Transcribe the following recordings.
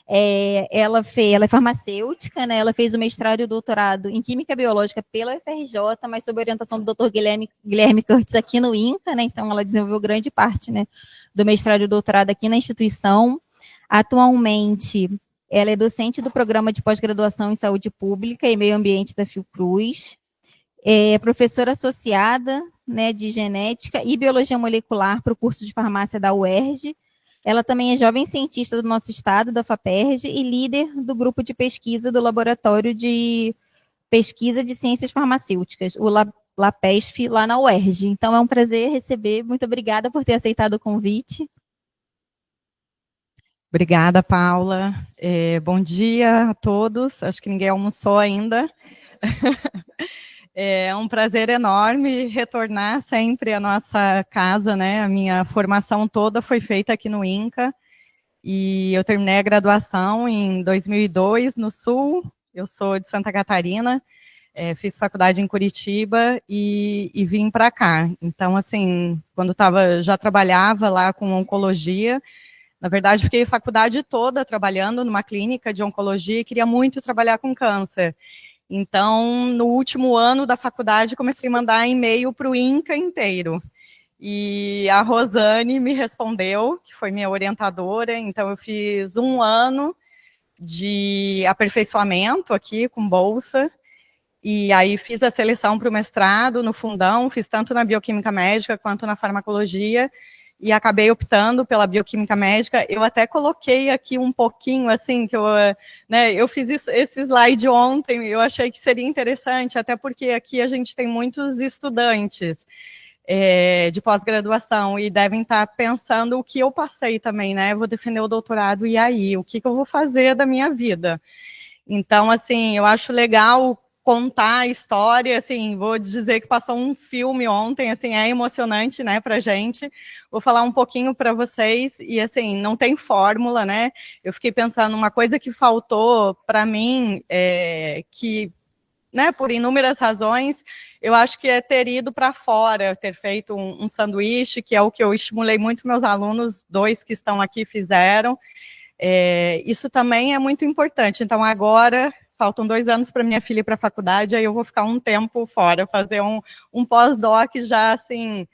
Ela é farmacêutica, né? Ela fez o mestrado e o doutorado em Química Biológica pela UFRJ, mas sob orientação do Dr. Guilherme Curtis aqui no INCA, né? Então, ela desenvolveu grande parte, né, do mestrado e o doutorado aqui na instituição. Atualmente, ela é docente do Programa de Pós-Graduação em Saúde Pública e Meio Ambiente da Fiocruz, é professora associada, né, de Genética e Biologia Molecular para o curso de Farmácia da UERJ. Ela também é jovem cientista do nosso estado, da FAPERJ, e líder do grupo de pesquisa do Laboratório de Pesquisa de Ciências Farmacêuticas, o LAPESF, lá na UERJ. Então, é um prazer receber. Muito obrigada por ter aceitado o convite. Obrigada, Paula. Bom dia a todos. Acho que ninguém almoçou ainda. É um prazer enorme retornar sempre à nossa casa, né? A minha formação toda foi feita aqui no INCA, e eu terminei a graduação em 2002, no Sul. Eu sou de Santa Catarina, fiz faculdade em Curitiba e vim para cá. Então, assim, quando já trabalhava lá com oncologia. Na verdade, fiquei a faculdade toda trabalhando numa clínica de oncologia e queria muito trabalhar com câncer. Então, no último ano da faculdade, comecei a mandar e-mail para o INCA inteiro. E a Rosane me respondeu, que foi minha orientadora. Então, eu fiz 1 ano de aperfeiçoamento aqui, com bolsa. E aí fiz a seleção para o mestrado no Fundão, fiz tanto na bioquímica médica quanto na farmacologia. E acabei optando pela bioquímica médica. Eu até coloquei aqui um pouquinho, assim, que eu fiz esse slide ontem, eu achei que seria interessante, até porque aqui a gente tem muitos estudantes de pós-graduação e devem estar pensando o que eu passei também, né? Eu vou defender o doutorado, e aí? O que eu vou fazer da minha vida? Então, assim, eu acho legal contar a história, assim, vou dizer que passou um filme ontem, assim, é emocionante, né, pra gente. Vou falar um pouquinho para vocês, e assim, não tem fórmula, né, eu fiquei pensando, uma coisa que faltou para mim, que, né, por inúmeras razões, eu acho que é ter ido para fora, ter feito um sanduíche, que é o que eu estimulei muito meus alunos, 2 que estão aqui fizeram. Isso também é muito importante. Então, agora, faltam 2 anos para minha filha ir para a faculdade, aí eu vou ficar um tempo fora, fazer um pós-doc já, assim,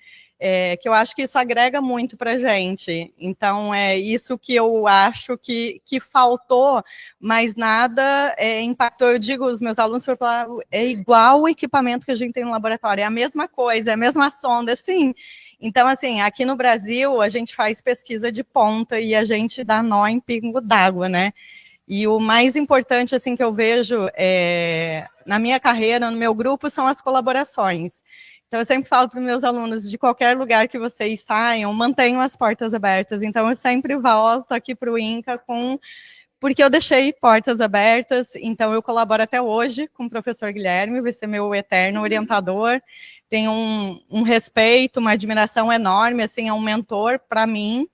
que eu acho que isso agrega muito para a gente. Então, é isso que eu acho que faltou, mas nada impactou. Eu digo, os meus alunos falaram, é igual o equipamento que a gente tem no laboratório, é a mesma coisa, é a mesma sonda, assim. Então, assim, aqui no Brasil, a gente faz pesquisa de ponta e a gente dá nó em pingo d'água, né? E o mais importante, assim, que eu vejo na minha carreira, no meu grupo, são as colaborações. Então, eu sempre falo para os meus alunos, de qualquer lugar que vocês saiam, mantenham as portas abertas. Então, eu sempre volto aqui para o INCA porque eu deixei portas abertas, então eu colaboro até hoje com o professor Guilherme, vai ser meu eterno orientador. Tenho um respeito, uma admiração enorme, assim, é um mentor para mim,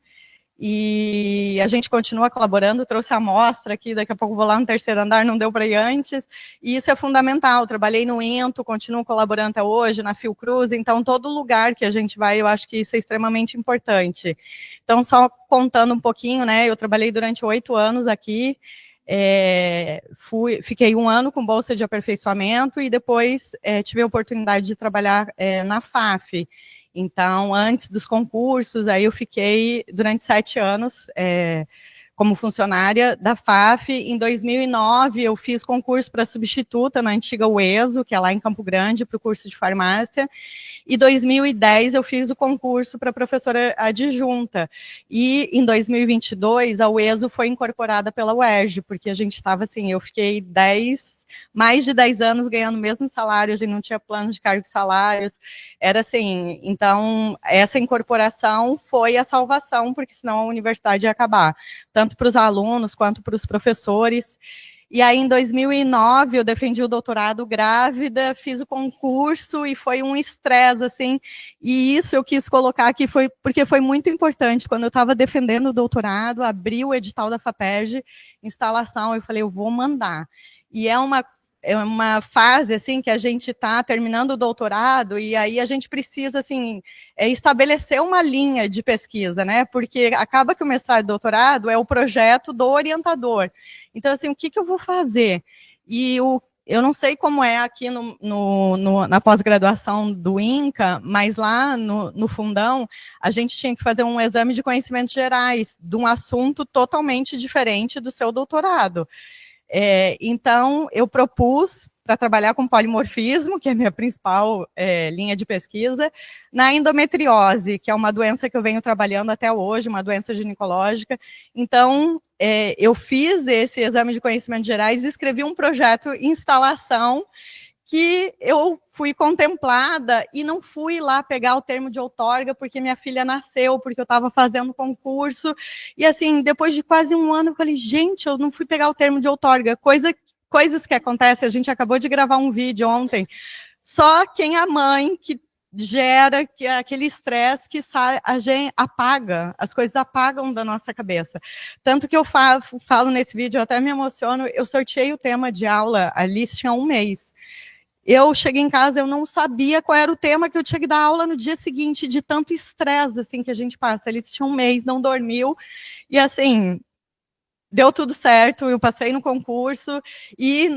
e a gente continua colaborando. Trouxe a amostra aqui, daqui a pouco vou lá no 3º andar, não deu para ir antes, e isso é fundamental. Trabalhei no INTO, continuo colaborando até hoje, na Fiocruz, então todo lugar que a gente vai, eu acho que isso é extremamente importante. Então, só contando um pouquinho, né, eu trabalhei durante 8 anos aqui, fiquei 1 ano com bolsa de aperfeiçoamento e depois tive a oportunidade de trabalhar na FAF. Então, antes dos concursos, aí eu fiquei durante 7 anos como funcionária da FAF. Em 2009, eu fiz concurso para substituta na antiga UESO, que é lá em Campo Grande, para o curso de farmácia. E em 2010, eu fiz o concurso para professora adjunta. E em 2022, a UESO foi incorporada pela UERJ, porque a gente estava assim, eu fiquei mais de 10 anos ganhando o mesmo salário, a gente não tinha plano de cargos e salários, era assim, então essa incorporação foi a salvação, porque senão a universidade ia acabar, tanto para os alunos quanto para os professores. E aí, em 2009, eu defendi o doutorado grávida, fiz o concurso e foi um estresse, assim, e isso eu quis colocar aqui, porque foi muito importante. Quando eu estava defendendo o doutorado, abri o edital da FAPERJ, instalação, eu falei, eu vou mandar. E é uma é uma fase, assim, que a gente está terminando o doutorado e aí a gente precisa, assim, estabelecer uma linha de pesquisa, né? Porque acaba que o mestrado e doutorado é o projeto do orientador. Então, assim, o que eu vou fazer? Eu não sei como é aqui na pós-graduação do INCA, mas lá no fundão, a gente tinha que fazer um exame de conhecimentos gerais de um assunto totalmente diferente do seu doutorado. Então, eu propus para trabalhar com polimorfismo, que é a minha principal linha de pesquisa, na endometriose, que é uma doença que eu venho trabalhando até hoje, uma doença ginecológica. Então, eu fiz esse exame de conhecimentos gerais e escrevi um projeto em instalação que eu fui contemplada e não fui lá pegar o termo de outorga porque minha filha nasceu, porque eu estava fazendo concurso. E assim, depois de quase um ano, eu falei, gente, eu não fui pegar o termo de outorga. Coisas que acontecem, a gente acabou de gravar um vídeo ontem. Só quem é mãe que gera aquele estresse que a gente apaga, as coisas apagam da nossa cabeça. Tanto que eu falo nesse vídeo, eu até me emociono, eu sorteei o tema de aula, a Alice tinha um mês. Eu cheguei em casa, eu não sabia qual era o tema que eu tinha que dar aula no dia seguinte, de tanto estresse assim que a gente passa. Eles tinham um mês, não dormiu, e assim, deu tudo certo, eu passei no concurso, e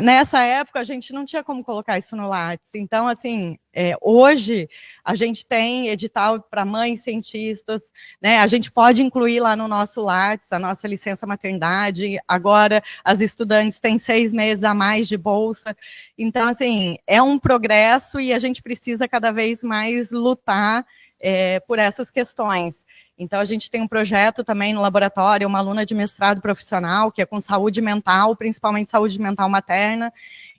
nessa época a gente não tinha como colocar isso no Lattes. Então, assim, hoje a gente tem edital para mães cientistas, né? A gente pode incluir lá no nosso Lattes a nossa licença maternidade. Agora as estudantes têm 6 meses a mais de bolsa. Então, assim, é um progresso e a gente precisa cada vez mais lutar por essas questões. Então, a gente tem um projeto também no laboratório, uma aluna de mestrado profissional, que é com saúde mental, principalmente saúde mental materna.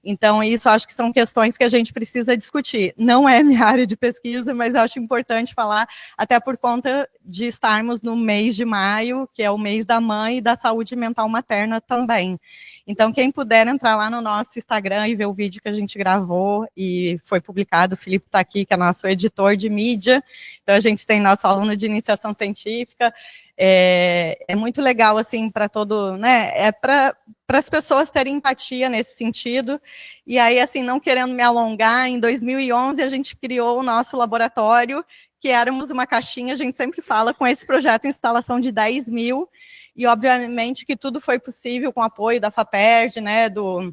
Então, isso acho que são questões que a gente precisa discutir. Não é minha área de pesquisa, mas eu acho importante falar, até por conta de estarmos no mês de maio, que é o mês da mãe e da saúde mental materna também. Então, quem puder entrar lá no nosso Instagram e ver o vídeo que a gente gravou e foi publicado, o Filipe está aqui, que é nosso editor de mídia. Então, a gente tem nosso aluno de iniciação científica. É muito legal, assim, para todo, né? Para as pessoas terem empatia nesse sentido. E aí, assim, não querendo me alongar, em 2011 a gente criou o nosso laboratório, que éramos uma caixinha, a gente sempre fala, com esse projeto de instalação de 10 mil. E, obviamente, que tudo foi possível com o apoio da FAPERJ, né, do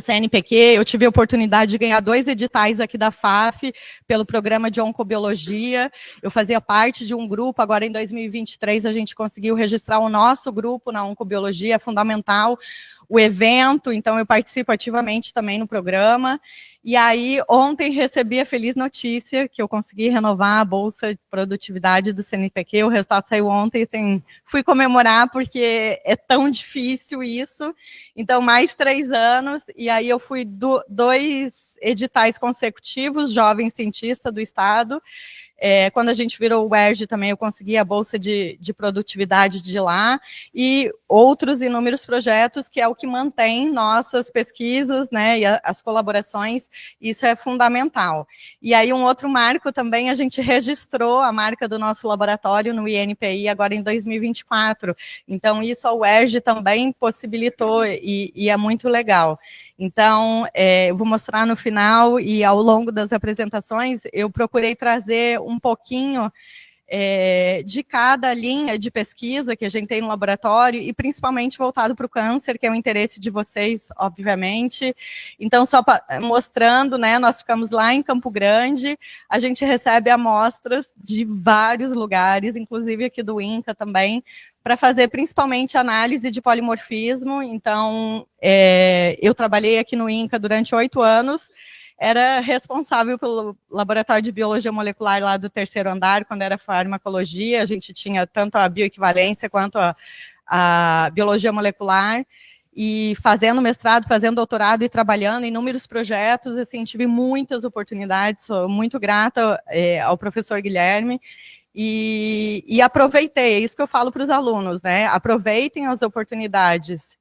CNPq. Eu tive a oportunidade de ganhar 2 editais aqui da FAF, pelo programa de oncobiologia. Eu fazia parte de um grupo, agora em 2023 a gente conseguiu registrar o nosso grupo na oncobiologia, é fundamental o evento, então eu participo ativamente também no programa. E aí, ontem recebi a feliz notícia que eu consegui renovar a Bolsa de Produtividade do CNPq, o resultado saiu ontem, assim, fui comemorar porque é tão difícil isso. Então, mais 3 anos, e aí eu fui 2 editais consecutivos, jovem cientista do Estado. Quando a gente virou o UERJ também, eu consegui a Bolsa de Produtividade de lá, e outros inúmeros projetos, que é o que mantém nossas pesquisas, né, e as colaborações, isso é fundamental. E aí um outro marco também, a gente registrou a marca do nosso laboratório no INPI agora em 2024, então isso a UERJ também possibilitou, e é muito legal. Então, eu vou mostrar no final, e ao longo das apresentações, eu procurei trazer um pouquinho de cada linha de pesquisa que a gente tem no laboratório, e principalmente voltado para o câncer, que é o interesse de vocês, obviamente. Então, só mostrando, né, nós ficamos lá em Campo Grande, a gente recebe amostras de vários lugares, inclusive aqui do INCA também, para fazer principalmente análise de polimorfismo. Então, eu trabalhei aqui no INCA durante 8 anos, era responsável pelo laboratório de biologia molecular lá do 3º andar, quando era farmacologia, a gente tinha tanto a bioequivalência quanto a biologia molecular, e fazendo mestrado, fazendo doutorado e trabalhando em inúmeros projetos, assim, tive muitas oportunidades, sou muito grata ao professor Guilherme, e aproveitei, é isso que eu falo para os alunos, né? Aproveitem as oportunidades.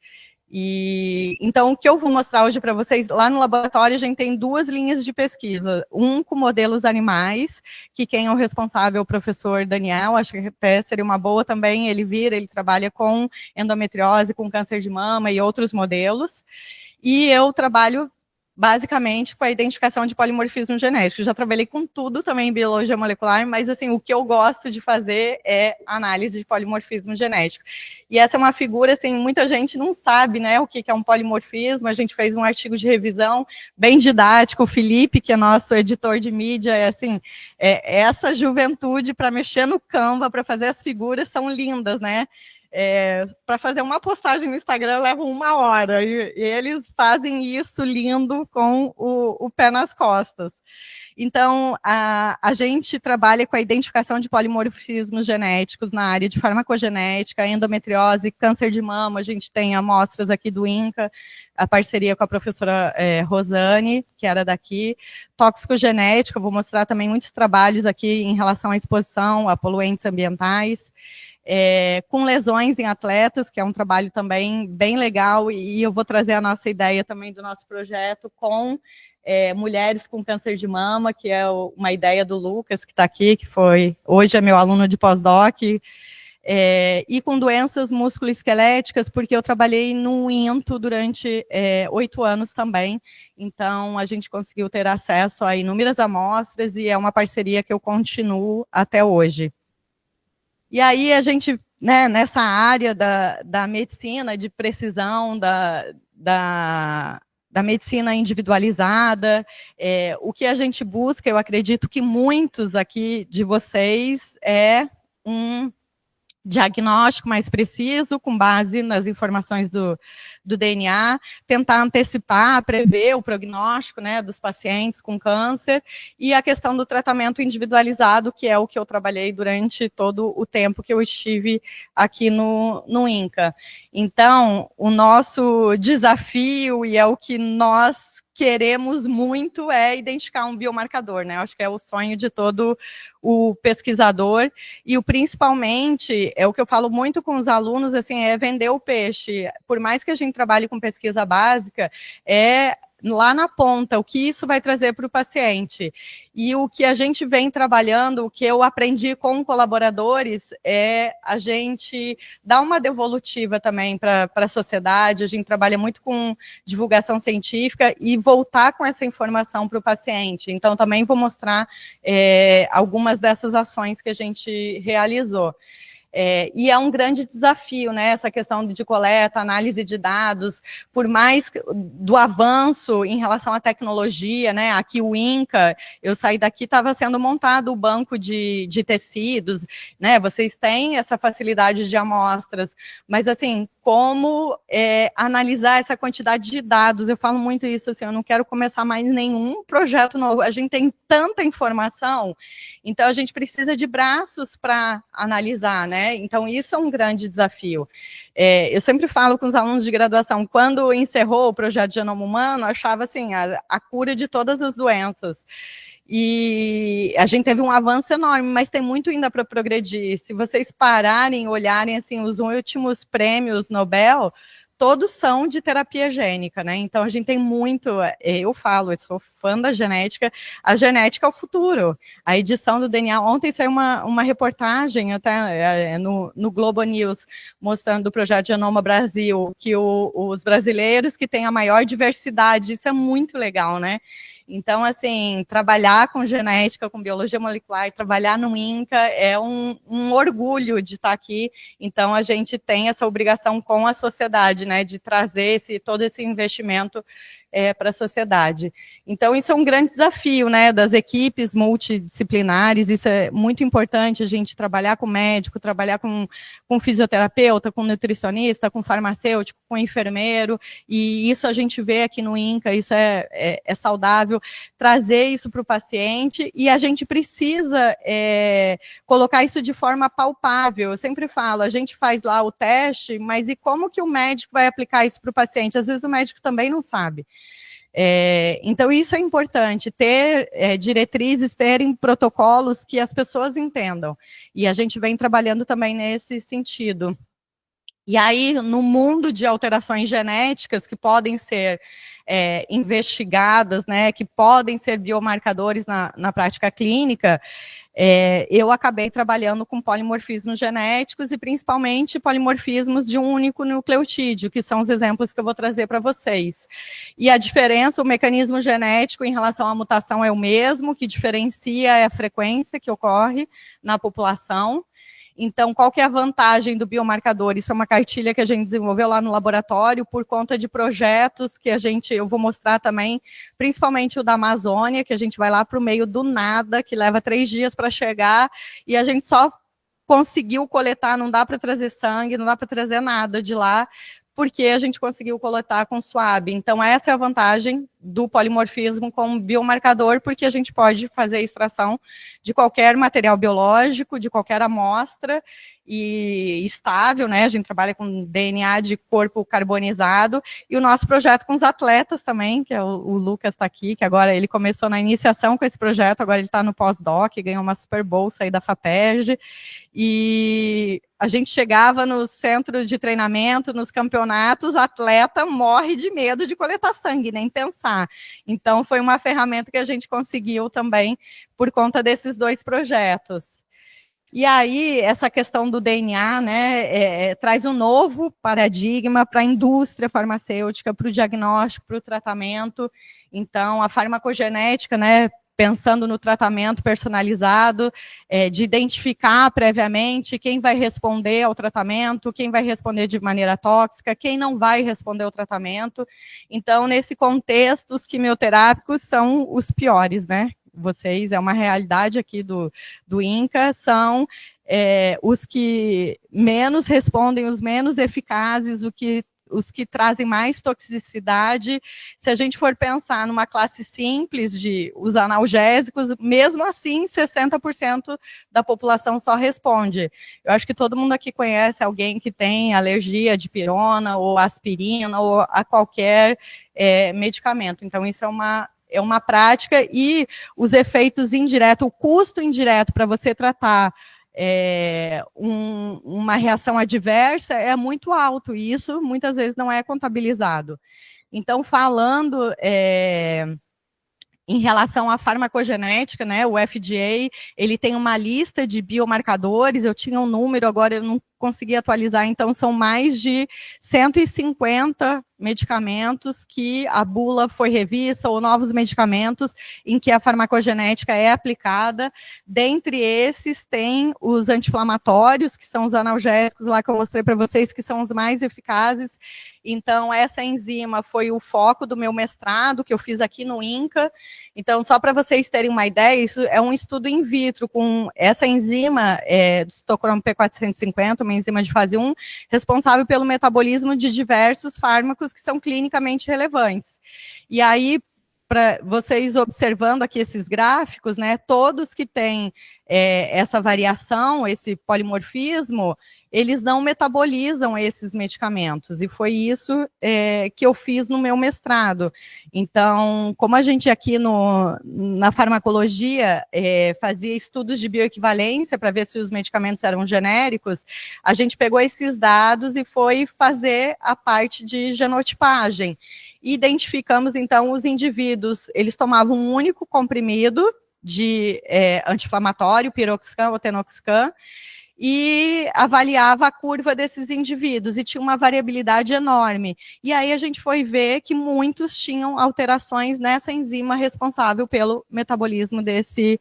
E então, o que eu vou mostrar hoje para vocês, lá no laboratório a gente tem 2 linhas de pesquisa, um com modelos animais, que quem é o responsável é o professor Daniel, acho que até seria uma boa também ele vir, ele trabalha com endometriose, com câncer de mama e outros modelos. e eu trabalho basicamente com a identificação de polimorfismo genético. Já trabalhei com tudo também em biologia molecular, mas assim, o que eu gosto de fazer é análise de polimorfismo genético. E essa é uma figura, assim, muita gente não sabe, né, o que é um polimorfismo. A gente fez um artigo de revisão bem didático. O Felipe, que é nosso editor de mídia, é assim, essa juventude para mexer no Canva, para fazer as figuras, são lindas, né? Para fazer uma postagem no Instagram leva 1 hora, e eles fazem isso lindo com o pé nas costas. Então, a gente trabalha com a identificação de polimorfismos genéticos na área de farmacogenética, endometriose, câncer de mama. A gente tem amostras aqui do INCA, a parceria com a professora Rosane, que era daqui. Toxicogenética, eu vou mostrar também muitos trabalhos aqui em relação à exposição a poluentes ambientais. Com lesões em atletas, que é um trabalho também bem legal, e eu vou trazer a nossa ideia também do nosso projeto com mulheres com câncer de mama, que é uma ideia do Lucas, que está aqui, que hoje é meu aluno de pós-doc, e com doenças musculoesqueléticas, porque eu trabalhei no INTO durante 8 anos também, então a gente conseguiu ter acesso a inúmeras amostras, e é uma parceria que eu continuo até hoje. E aí a gente, né, nessa área da medicina de precisão, da medicina individualizada, o que a gente busca, eu acredito que muitos aqui de vocês, é um diagnóstico mais preciso, com base nas informações do DNA, tentar antecipar, prever o prognóstico, né, dos pacientes com câncer, e a questão do tratamento individualizado, que é o que eu trabalhei durante todo o tempo que eu estive aqui no INCA. Então, o nosso desafio, e é o que nós queremos muito, é identificar um biomarcador, né? Eu acho que é o sonho de todo o pesquisador, e o principalmente, é o que eu falo muito com os alunos, assim, é vender o peixe. Por mais que a gente trabalhe com pesquisa básica, lá na ponta, o que isso vai trazer para o paciente. E o que a gente vem trabalhando, o que eu aprendi com colaboradores, é a gente dar uma devolutiva também para a sociedade. A gente trabalha muito com divulgação científica e voltar com essa informação para o paciente. Então, também vou mostrar algumas dessas ações que a gente realizou. E é um grande desafio, né, essa questão de coleta, análise de dados, por mais do avanço em relação à tecnologia, né, aqui o INCA, eu saí daqui, estava sendo montado o banco de tecidos, né, vocês têm essa facilidade de amostras, mas assim, como analisar essa quantidade de dados, eu falo muito isso, assim, eu não quero começar mais nenhum projeto novo, a gente tem tanta informação, então a gente precisa de braços para analisar, né, então isso é um grande desafio. Eu sempre falo com os alunos de graduação, quando encerrou o projeto de Genoma Humano, eu achava assim, a cura de todas as doenças. E a gente teve um avanço enorme, mas tem muito ainda para progredir. Se vocês pararem e olharem assim, os últimos prêmios Nobel, todos são de terapia gênica, né? Então a gente tem muito, eu sou fã da genética, a genética é o futuro. A edição do DNA, ontem saiu uma reportagem até no Globo News, mostrando o projeto Genoma Brasil, que os brasileiros que têm a maior diversidade, isso é muito legal, né? Então, assim, trabalhar com genética, com biologia molecular, trabalhar no INCA é um orgulho de estar aqui. Então, a gente tem essa obrigação com a sociedade, né, de trazer todo esse investimento para a sociedade. Então, isso é um grande desafio, né, das equipes multidisciplinares, isso é muito importante, a gente trabalhar com médico, trabalhar com fisioterapeuta, com nutricionista, com farmacêutico, com enfermeiro, e isso a gente vê aqui no INCA, isso é saudável, trazer isso para o paciente, e a gente precisa colocar isso de forma palpável. Eu sempre falo, a gente faz lá o teste, mas e como que o médico vai aplicar isso para o paciente? Às vezes o médico também não sabe. Então, isso é importante, ter diretrizes, terem protocolos que as pessoas entendam. E a gente vem trabalhando também nesse sentido. E aí, no mundo de alterações genéticas que podem ser investigadas, né, que podem ser biomarcadores na prática clínica, eu acabei trabalhando com polimorfismos genéticos e principalmente polimorfismos de um único nucleotídeo, que são os exemplos que eu vou trazer para vocês. E a diferença, o mecanismo genético em relação à mutação é o mesmo, que diferencia é a frequência que ocorre na população. Então, qual que é a vantagem do biomarcador? Isso é uma cartilha que a gente desenvolveu lá no laboratório por conta de projetos que eu vou mostrar também, principalmente o da Amazônia, que a gente vai lá para o meio do nada, que leva 3 dias para chegar, e a gente só conseguiu coletar, não dá para trazer sangue, não dá para trazer nada de lá, porque a gente conseguiu coletar com SWAB. Então, essa é a vantagem do polimorfismo como biomarcador, porque a gente pode fazer a extração de qualquer material biológico, de qualquer amostra, e estável, né? A gente trabalha com DNA de corpo carbonizado, e o nosso projeto com os atletas também, que é o Lucas está aqui, que agora ele começou na iniciação com esse projeto, agora ele está no pós-doc, ganhou uma super bolsa aí da FAPERJ, e a gente chegava no centro de treinamento, nos campeonatos, atleta morre de medo de coletar sangue, nem pensar. Então, foi uma ferramenta que a gente conseguiu também por conta desses 2 projetos. E aí, essa questão do DNA, né, traz um novo paradigma para a indústria farmacêutica, para o diagnóstico, para o tratamento. Então, a farmacogenética, né, pensando no tratamento personalizado, de identificar previamente quem vai responder ao tratamento, quem vai responder de maneira tóxica, quem não vai responder ao tratamento. Então, nesse contexto, os quimioterápicos são os piores, né? Vocês, é uma realidade aqui do INCA, são os que menos respondem, os menos eficazes, os que trazem mais toxicidade. Se a gente for pensar numa classe simples de os analgésicos, mesmo assim, 60% da população só responde. Eu acho que todo mundo aqui conhece alguém que tem alergia de pirona, ou aspirina, ou a qualquer medicamento. Então, isso é uma prática, e os efeitos indiretos, o custo indireto para você tratar uma reação adversa é muito alto, e isso muitas vezes não é contabilizado. Então, falando em relação à farmacogenética, né, o FDA, ele tem uma lista de biomarcadores, eu tinha um número, agora eu não consegui atualizar, então são mais de 150 medicamentos que a bula foi revista, ou novos medicamentos em que a farmacogenética é aplicada. Dentre esses, tem os anti-inflamatórios, que são os analgésicos lá que eu mostrei para vocês, que são os mais eficazes. Então, essa enzima foi o foco do meu mestrado, que eu fiz aqui no INCA. Então, só para vocês terem uma ideia, isso é um estudo in vitro com essa enzima do citocromo P450, uma enzima de fase 1, responsável pelo metabolismo de diversos fármacos que são clinicamente relevantes. E aí, para vocês observando aqui esses gráficos, né, todos que têm essa variação, esse polimorfismo, eles não metabolizam esses medicamentos, e foi isso que eu fiz no meu mestrado. Então, como a gente aqui na farmacologia fazia estudos de bioequivalência para ver se os medicamentos eram genéricos, a gente pegou esses dados e foi fazer a parte de genotipagem. Identificamos, então, os indivíduos, eles tomavam um único comprimido de anti-inflamatório, piroxicam ou tenoxicam, e avaliava a curva desses indivíduos, e tinha uma variabilidade enorme. E aí a gente foi ver que muitos tinham alterações nessa enzima responsável pelo metabolismo desse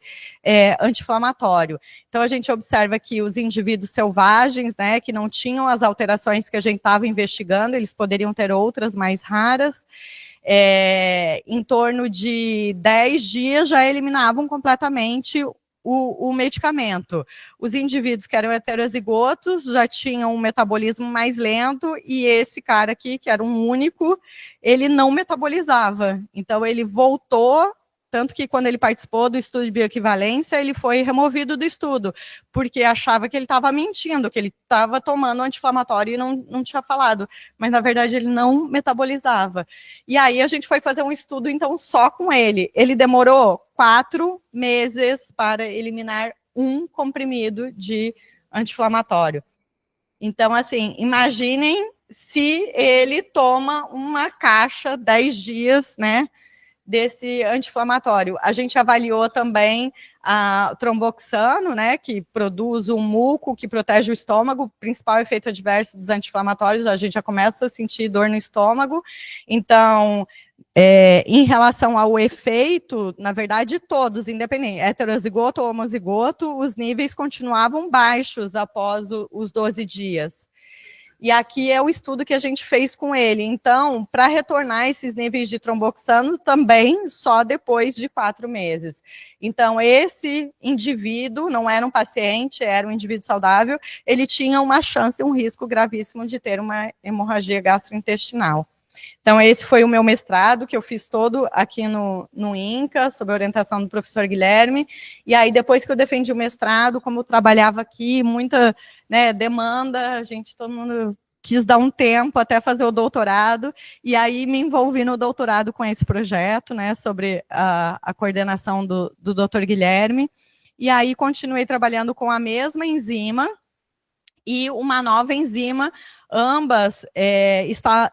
anti-inflamatório. Então a gente observa que os indivíduos selvagens, né, que não tinham as alterações que a gente estava investigando, eles poderiam ter outras mais raras, em torno de 10 dias já eliminavam completamente o medicamento. Os indivíduos que eram heterozigotos já tinham um metabolismo mais lento, e esse cara aqui, que era um único, ele não metabolizava. Então, ele voltou, tanto que quando ele participou do estudo de bioequivalência, ele foi removido do estudo, porque achava que ele estava mentindo, que ele estava tomando anti-inflamatório e não tinha falado, mas na verdade ele não metabolizava. E aí a gente foi fazer um estudo, então, só com ele. Ele demorou 4 meses para eliminar um comprimido de anti-inflamatório. Então, assim, imaginem se ele toma uma caixa 10 dias, né, desse anti-inflamatório. A gente avaliou também o tromboxano, né, que produz um muco que protege o estômago, o principal efeito adverso dos anti-inflamatórios, a gente já começa a sentir dor no estômago. Então, em relação ao efeito, na verdade, todos, independente, heterozigoto ou homozigoto, os níveis continuavam baixos após os 12 dias. E aqui é o estudo que a gente fez com ele. Então, para retornar esses níveis de tromboxano, também só depois de 4 meses. Então, esse indivíduo, não era um paciente, era um indivíduo saudável, ele tinha uma chance, um risco gravíssimo de ter uma hemorragia gastrointestinal. Então, esse foi o meu mestrado, que eu fiz todo aqui no INCA, sob a orientação do professor Guilherme. E aí, depois que eu defendi o mestrado, como eu trabalhava aqui, muita, né, demanda, todo mundo quis dar um tempo até fazer o doutorado, e aí me envolvi no doutorado com esse projeto, né, sobre a coordenação do Dr. Guilherme. E aí, continuei trabalhando com a mesma enzima, e uma nova enzima, ambas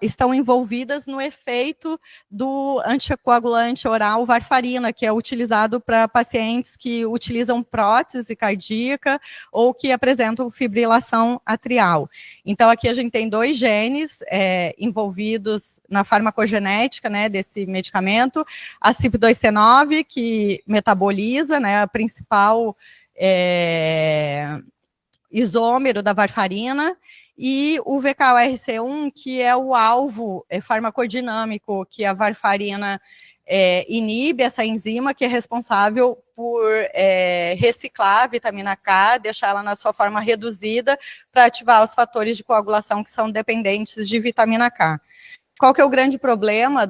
estão envolvidas no efeito do anticoagulante oral varfarina, que é utilizado para pacientes que utilizam prótese cardíaca ou que apresentam fibrilação atrial. Então, aqui a gente tem 2 genes envolvidos na farmacogenética, né, desse medicamento, a CYP2C9, que metaboliza, né, a principal isômero da varfarina, e o VKRC1, que é o alvo farmacodinâmico que a varfarina inibe, essa enzima que é responsável por reciclar a vitamina K, deixar ela na sua forma reduzida para ativar os fatores de coagulação que são dependentes de vitamina K. Qual que é o grande problema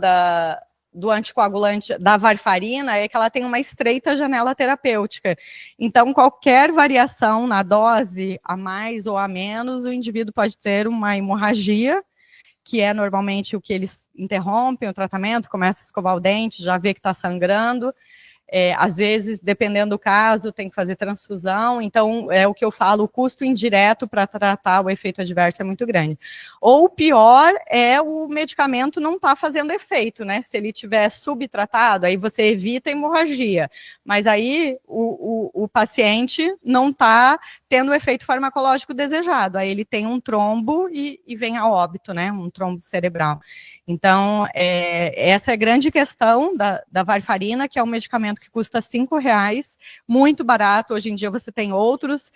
do anticoagulante da varfarina? É que ela tem uma estreita janela terapêutica. Então, qualquer variação na dose, a mais ou a menos, o indivíduo pode ter uma hemorragia, que é normalmente o que eles interrompem o tratamento, começa a escovar o dente, já vê que está sangrando. Às vezes, dependendo do caso, tem que fazer transfusão. Então, é o que eu falo, o custo indireto para tratar o efeito adverso é muito grande. Ou o pior é o medicamento não estar fazendo efeito, né? Se ele tiver subtratado, aí você evita a hemorragia. Mas aí o paciente não está tendo o efeito farmacológico desejado. Aí ele tem um trombo e vem a óbito, né? Um trombo cerebral. Então, essa é a grande questão da varfarina, que é um medicamento que custa R$5, muito barato. Hoje em dia você tem outros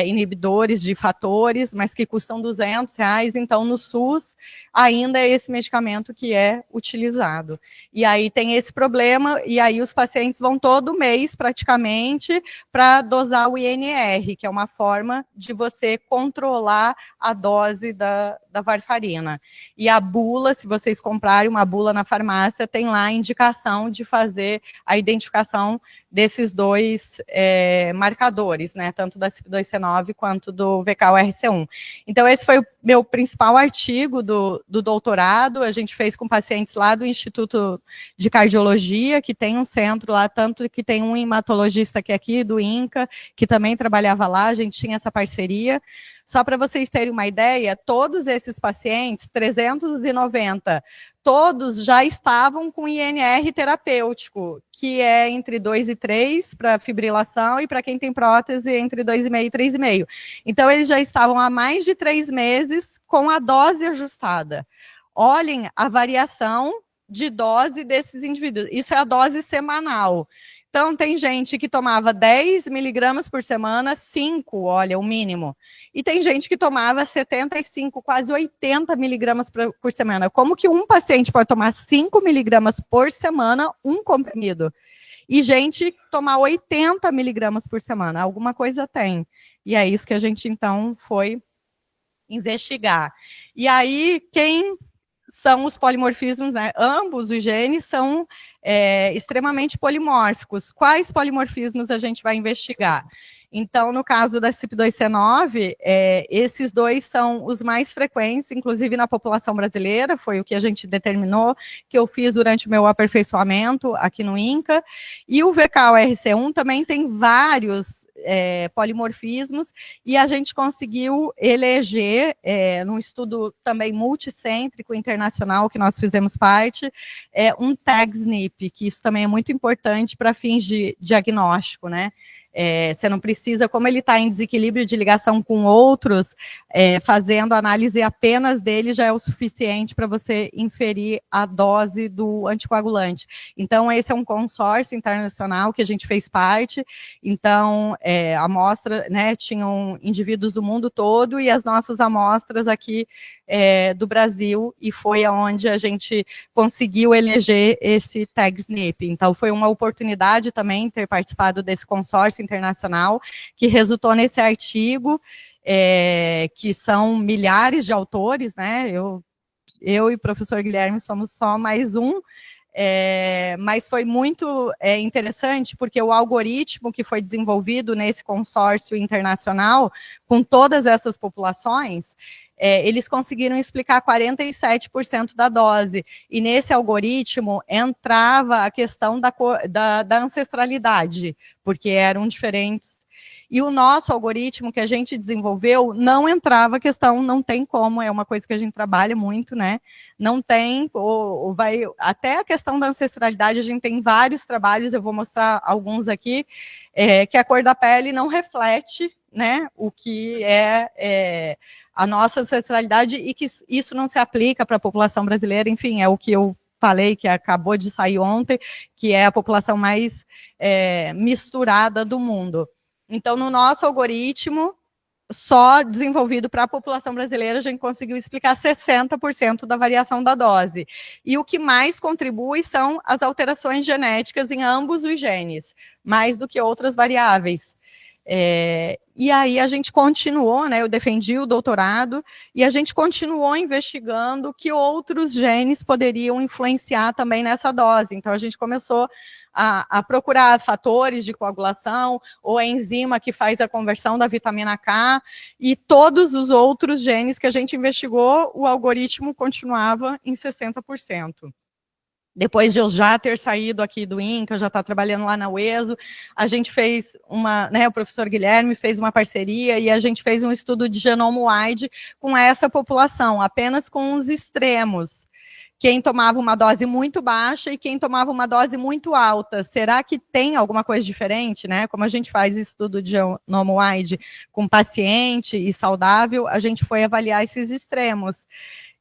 inibidores de fatores, mas que custam R$200. Então, no SUS, ainda é esse medicamento que é utilizado. E aí tem esse problema, e aí os pacientes vão todo mês, praticamente, para dosar o INR, que é uma forma de você controlar a dose da varfarina. E a bula, se vocês comprarem uma bula na farmácia, tem lá a indicação de fazer a identificação desses 2 marcadores, né, tanto da CYP2C9 quanto do VKRC1. Então, esse foi o meu principal artigo do doutorado. A gente fez com pacientes lá do Instituto de Cardiologia, que tem um centro lá, tanto que tem um hematologista que é aqui, do INCA, que também trabalhava lá, a gente tinha essa parceria. Só para vocês terem uma ideia, todos esses pacientes, 390, todos já estavam com INR terapêutico, que é entre 2 e 3 para fibrilação, e para quem tem prótese, entre 2,5 e 3,5. Então, eles já estavam há mais de 3 meses com a dose ajustada. Olhem a variação de dose desses indivíduos. Isso é a dose semanal. Então, tem gente que tomava 10 miligramas por semana, 5, olha, o mínimo. E tem gente que tomava 75, quase 80 miligramas por semana. Como que um paciente pode tomar 5 miligramas por semana, um comprimido? E gente tomar 80 miligramas por semana? Alguma coisa tem. E é isso que a gente, então, foi investigar. E aí, quem são os polimorfismos, né? Ambos os genes são extremamente polimórficos. Quais polimorfismos a gente vai investigar? Então, no caso da CYP2C9, esses dois são os mais frequentes, inclusive na população brasileira, foi o que a gente determinou, que eu fiz durante o meu aperfeiçoamento aqui no INCA, e o VK-RC1 também tem vários polimorfismos, e a gente conseguiu eleger, num estudo também multicêntrico internacional, que nós fizemos parte, um tag SNP, que isso também é muito importante para fins de diagnóstico, né? Você não precisa, como ele está em desequilíbrio de ligação com outros, fazendo análise apenas dele já é o suficiente para você inferir a dose do anticoagulante. Então, esse é um consórcio internacional que a gente fez parte. Então, a amostra, né, tinham indivíduos do mundo todo e as nossas amostras aqui do Brasil, e foi aonde a gente conseguiu eleger esse tag SNP. Então, foi uma oportunidade também ter participado desse consórcio internacional, que resultou nesse artigo, que são milhares de autores, né? Eu e o professor Guilherme somos só mais um, mas foi muito interessante, porque o algoritmo que foi desenvolvido nesse consórcio internacional, com todas essas populações, eles conseguiram explicar 47% da dose, e nesse algoritmo entrava a questão da ancestralidade, porque eram diferentes. E o nosso algoritmo que a gente desenvolveu não entrava a questão, não tem como, é uma coisa que a gente trabalha muito, né? Não tem, até a questão da ancestralidade, a gente tem vários trabalhos, eu vou mostrar alguns aqui, que a cor da pele não reflete, né, o que a nossa ancestralidade, e que isso não se aplica para a população brasileira, enfim, é o que eu falei, que acabou de sair ontem, que é a população mais misturada do mundo. Então, no nosso algoritmo, só desenvolvido para a população brasileira, a gente conseguiu explicar 60% da variação da dose. E o que mais contribui são as alterações genéticas em ambos os genes, mais do que outras variáveis. E aí a gente continuou, né, eu defendi o doutorado, e a gente continuou investigando que outros genes poderiam influenciar também nessa dose. Então a gente começou a procurar fatores de coagulação, ou a enzima que faz a conversão da vitamina K, e todos os outros genes que a gente investigou, o algoritmo continuava em 60%. Depois de eu já ter saído aqui do INCA, já estar trabalhando lá na UESO, a gente fez o professor Guilherme fez uma parceria, e a gente fez um estudo de genoma-wide com essa população, apenas com os extremos. Quem tomava uma dose muito baixa e quem tomava uma dose muito alta. Será que tem alguma coisa diferente, né? Como a gente faz estudo de genoma-wide com paciente e saudável, a gente foi avaliar esses extremos.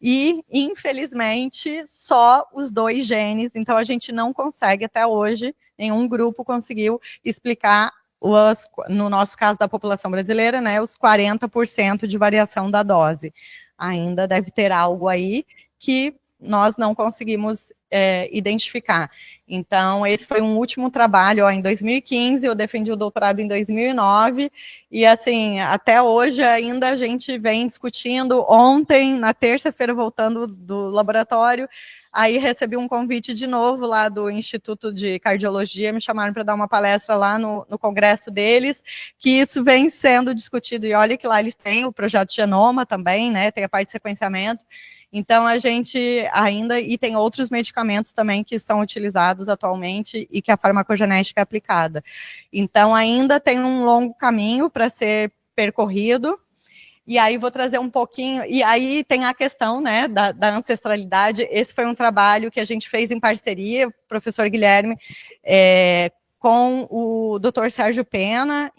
E, infelizmente, só os 2 genes, então a gente não consegue até hoje, nenhum grupo conseguiu explicar, no nosso caso da população brasileira, né, os 40% de variação da dose. Ainda deve ter algo aí que nós não conseguimos identificar. Então, esse foi um último trabalho, em 2015, eu defendi o doutorado em 2009, e assim, até hoje ainda a gente vem discutindo. Ontem, na terça-feira, voltando do laboratório, aí recebi um convite de novo lá do Instituto de Cardiologia, me chamaram para dar uma palestra lá no congresso deles, que isso vem sendo discutido, e olha que lá eles têm o projeto Genoma também, né, tem a parte de sequenciamento. Então, a gente ainda, e tem outros medicamentos também que são utilizados atualmente e que a farmacogenética é aplicada. Então, ainda tem um longo caminho para ser percorrido, e aí vou trazer um pouquinho, e aí tem a questão, né, da ancestralidade. Esse foi um trabalho que a gente fez em parceria, o professor Guilherme, com o Dr. Sérgio Pena,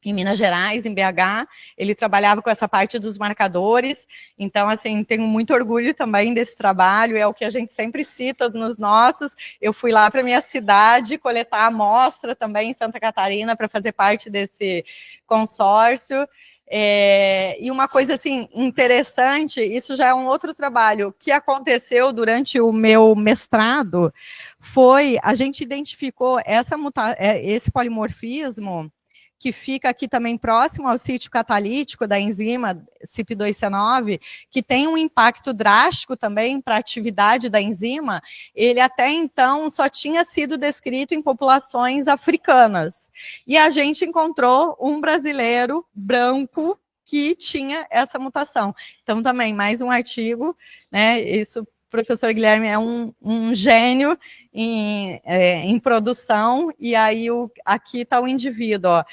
em Minas Gerais, em BH, ele trabalhava com essa parte dos marcadores, então, assim, tenho muito orgulho também desse trabalho, é o que a gente sempre cita nos nossos. Eu fui lá para minha cidade coletar a amostra também em Santa Catarina para fazer parte desse consórcio. E uma coisa, assim, interessante, isso já é um outro trabalho que aconteceu durante o meu mestrado, foi, a gente identificou esse polimorfismo que fica aqui também próximo ao sítio catalítico da enzima CYP2C9, que tem um impacto drástico também para a atividade da enzima, ele até então só tinha sido descrito em populações africanas. E a gente encontrou um brasileiro branco que tinha essa mutação. Então, também, mais um artigo, né? Isso, o professor Guilherme é um gênio em produção, e aí aqui está o indivíduo, ó.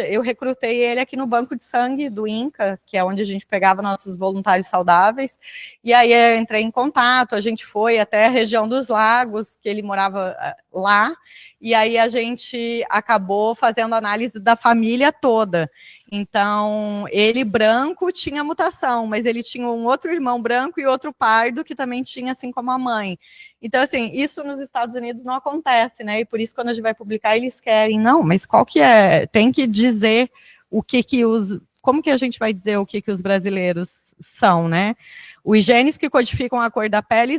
Eu recrutei ele aqui no banco de sangue do INCA, que é onde a gente pegava nossos voluntários saudáveis, e aí eu entrei em contato, a gente foi até a região dos lagos, que ele morava lá, e aí a gente acabou fazendo análise da família toda. Então, ele branco tinha mutação, mas ele tinha um outro irmão branco e outro pardo que também tinha, assim como a mãe. Então, assim, isso nos Estados Unidos não acontece, né? E por isso, quando a gente vai publicar, eles querem, não, mas qual que é? Tem que dizer o que como que a gente vai dizer o que os brasileiros são, né? Os genes que codificam a cor da pele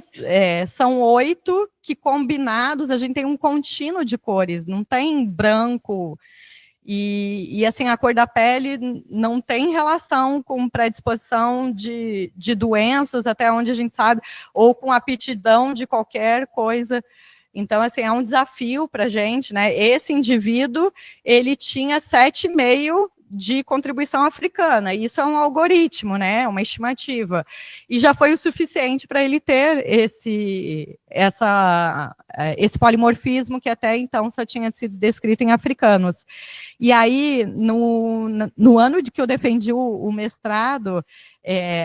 são 8, que combinados, a gente tem um contínuo de cores, não tem branco. E assim, a cor da pele não tem relação com predisposição de doenças, até onde a gente sabe, ou com aptidão de qualquer coisa. Então, assim, é um desafio para a gente, né? Esse indivíduo, ele tinha 7,5 de contribuição africana. Isso é um algoritmo, né? Uma estimativa. E já foi o suficiente para ele ter esse polimorfismo que até então só tinha sido descrito em africanos. E aí, no ano de que eu defendi o mestrado,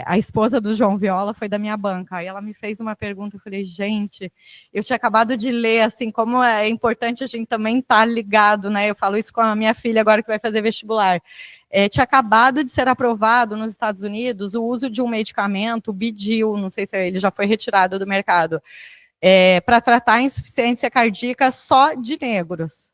a esposa do João Viola foi da minha banca. Aí ela me fez uma pergunta, eu falei, gente, eu tinha acabado de ler, assim, como é importante a gente também estar ligado, né? Eu falo isso com a minha filha agora que vai fazer vestibular. Tinha acabado de ser aprovado nos Estados Unidos o uso de um medicamento, o Bidil, não sei se ele já foi retirado do mercado, para tratar a insuficiência cardíaca só de negros.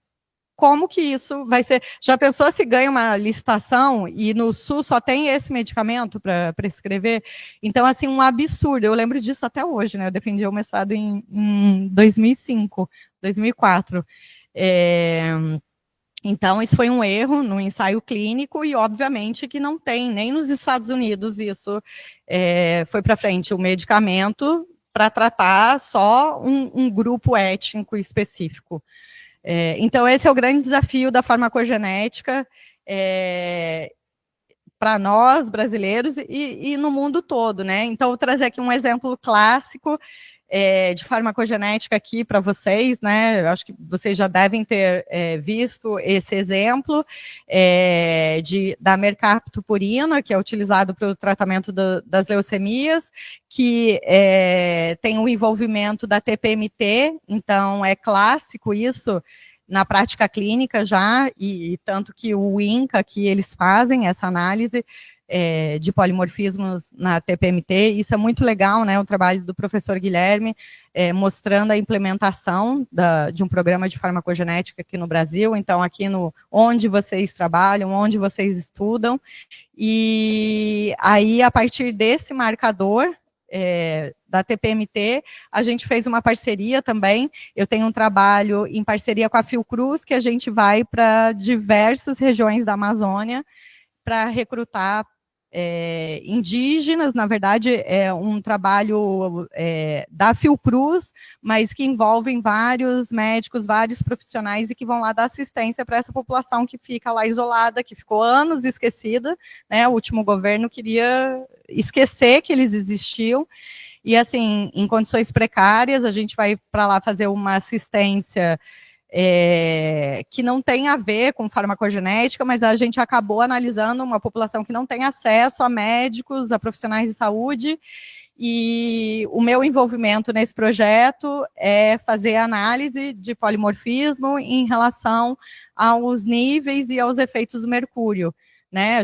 Como que isso vai ser? Já pensou se ganha uma licitação e no Sul só tem esse medicamento para prescrever? Então, assim, um absurdo. Eu lembro disso até hoje, né? Eu defendi o mestrado em 2005, 2004. Então, isso foi um erro no ensaio clínico e, obviamente, que não tem, nem nos Estados Unidos isso foi para frente. O medicamento para tratar só um grupo étnico específico. Então, esse é o grande desafio da farmacogenética para nós, brasileiros, e no mundo todo, né? Então, vou trazer aqui um exemplo clássico de farmacogenética aqui para vocês, né? Eu acho que vocês já devem ter visto esse exemplo da mercaptopurina, que é utilizado para o tratamento das leucemias, que tem o envolvimento da TPMT, então é clássico isso na prática clínica já, e tanto que o INCA, que eles fazem essa análise de polimorfismos na TPMT, isso é muito legal, né, o trabalho do professor Guilherme, mostrando a implementação de um programa de farmacogenética aqui no Brasil, então aqui onde vocês trabalham, onde vocês estudam, e aí a partir desse marcador, da TPMT, a gente fez uma parceria também, eu tenho um trabalho em parceria com a Fiocruz, que a gente vai para diversas regiões da Amazônia, para recrutar indígenas, na verdade é um trabalho da Fiocruz, mas que envolvem vários médicos, vários profissionais e que vão lá dar assistência para essa população que fica lá isolada, que ficou anos esquecida, né? O último governo queria esquecer que eles existiam, e assim, em condições precárias, a gente vai para lá fazer uma assistência que não tem a ver com farmacogenética, mas a gente acabou analisando uma população que não tem acesso a médicos, a profissionais de saúde, e o meu envolvimento nesse projeto é fazer análise de polimorfismo em relação aos níveis e aos efeitos do mercúrio. Né,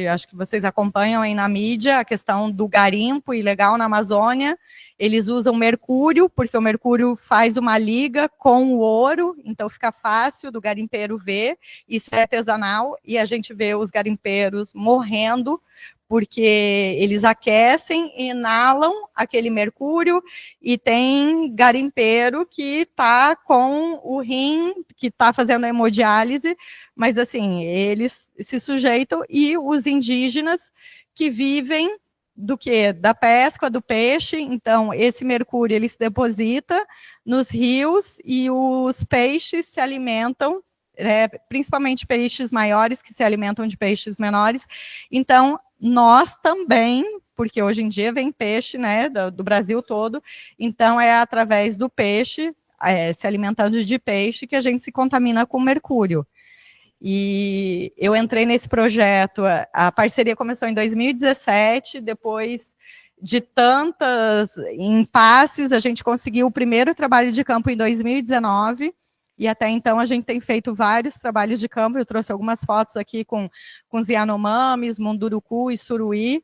acho que vocês acompanham aí na mídia a questão do garimpo ilegal na Amazônia. Eles usam mercúrio, porque o mercúrio faz uma liga com o ouro, então fica fácil do garimpeiro ver, isso é artesanal, e a gente vê os garimpeiros morrendo porque eles aquecem, inalam aquele mercúrio, e tem garimpeiro que está com o rim, que está fazendo a hemodiálise, mas assim, eles se sujeitam, e os indígenas que vivem do quê? Da pesca do peixe. Então, esse mercúrio ele se deposita nos rios, e os peixes se alimentam, principalmente peixes maiores que se alimentam de peixes menores. Então, nós também, porque hoje em dia vem peixe, né, do Brasil todo, então é através do peixe, se alimentando de peixe, que a gente se contamina com mercúrio. E eu entrei nesse projeto, a parceria começou em 2017, depois de tantas impasses, a gente conseguiu o primeiro trabalho de campo em 2019, e até então a gente tem feito vários trabalhos de campo. Eu trouxe algumas fotos aqui com os Yanomamis, Munduruku e Suruí.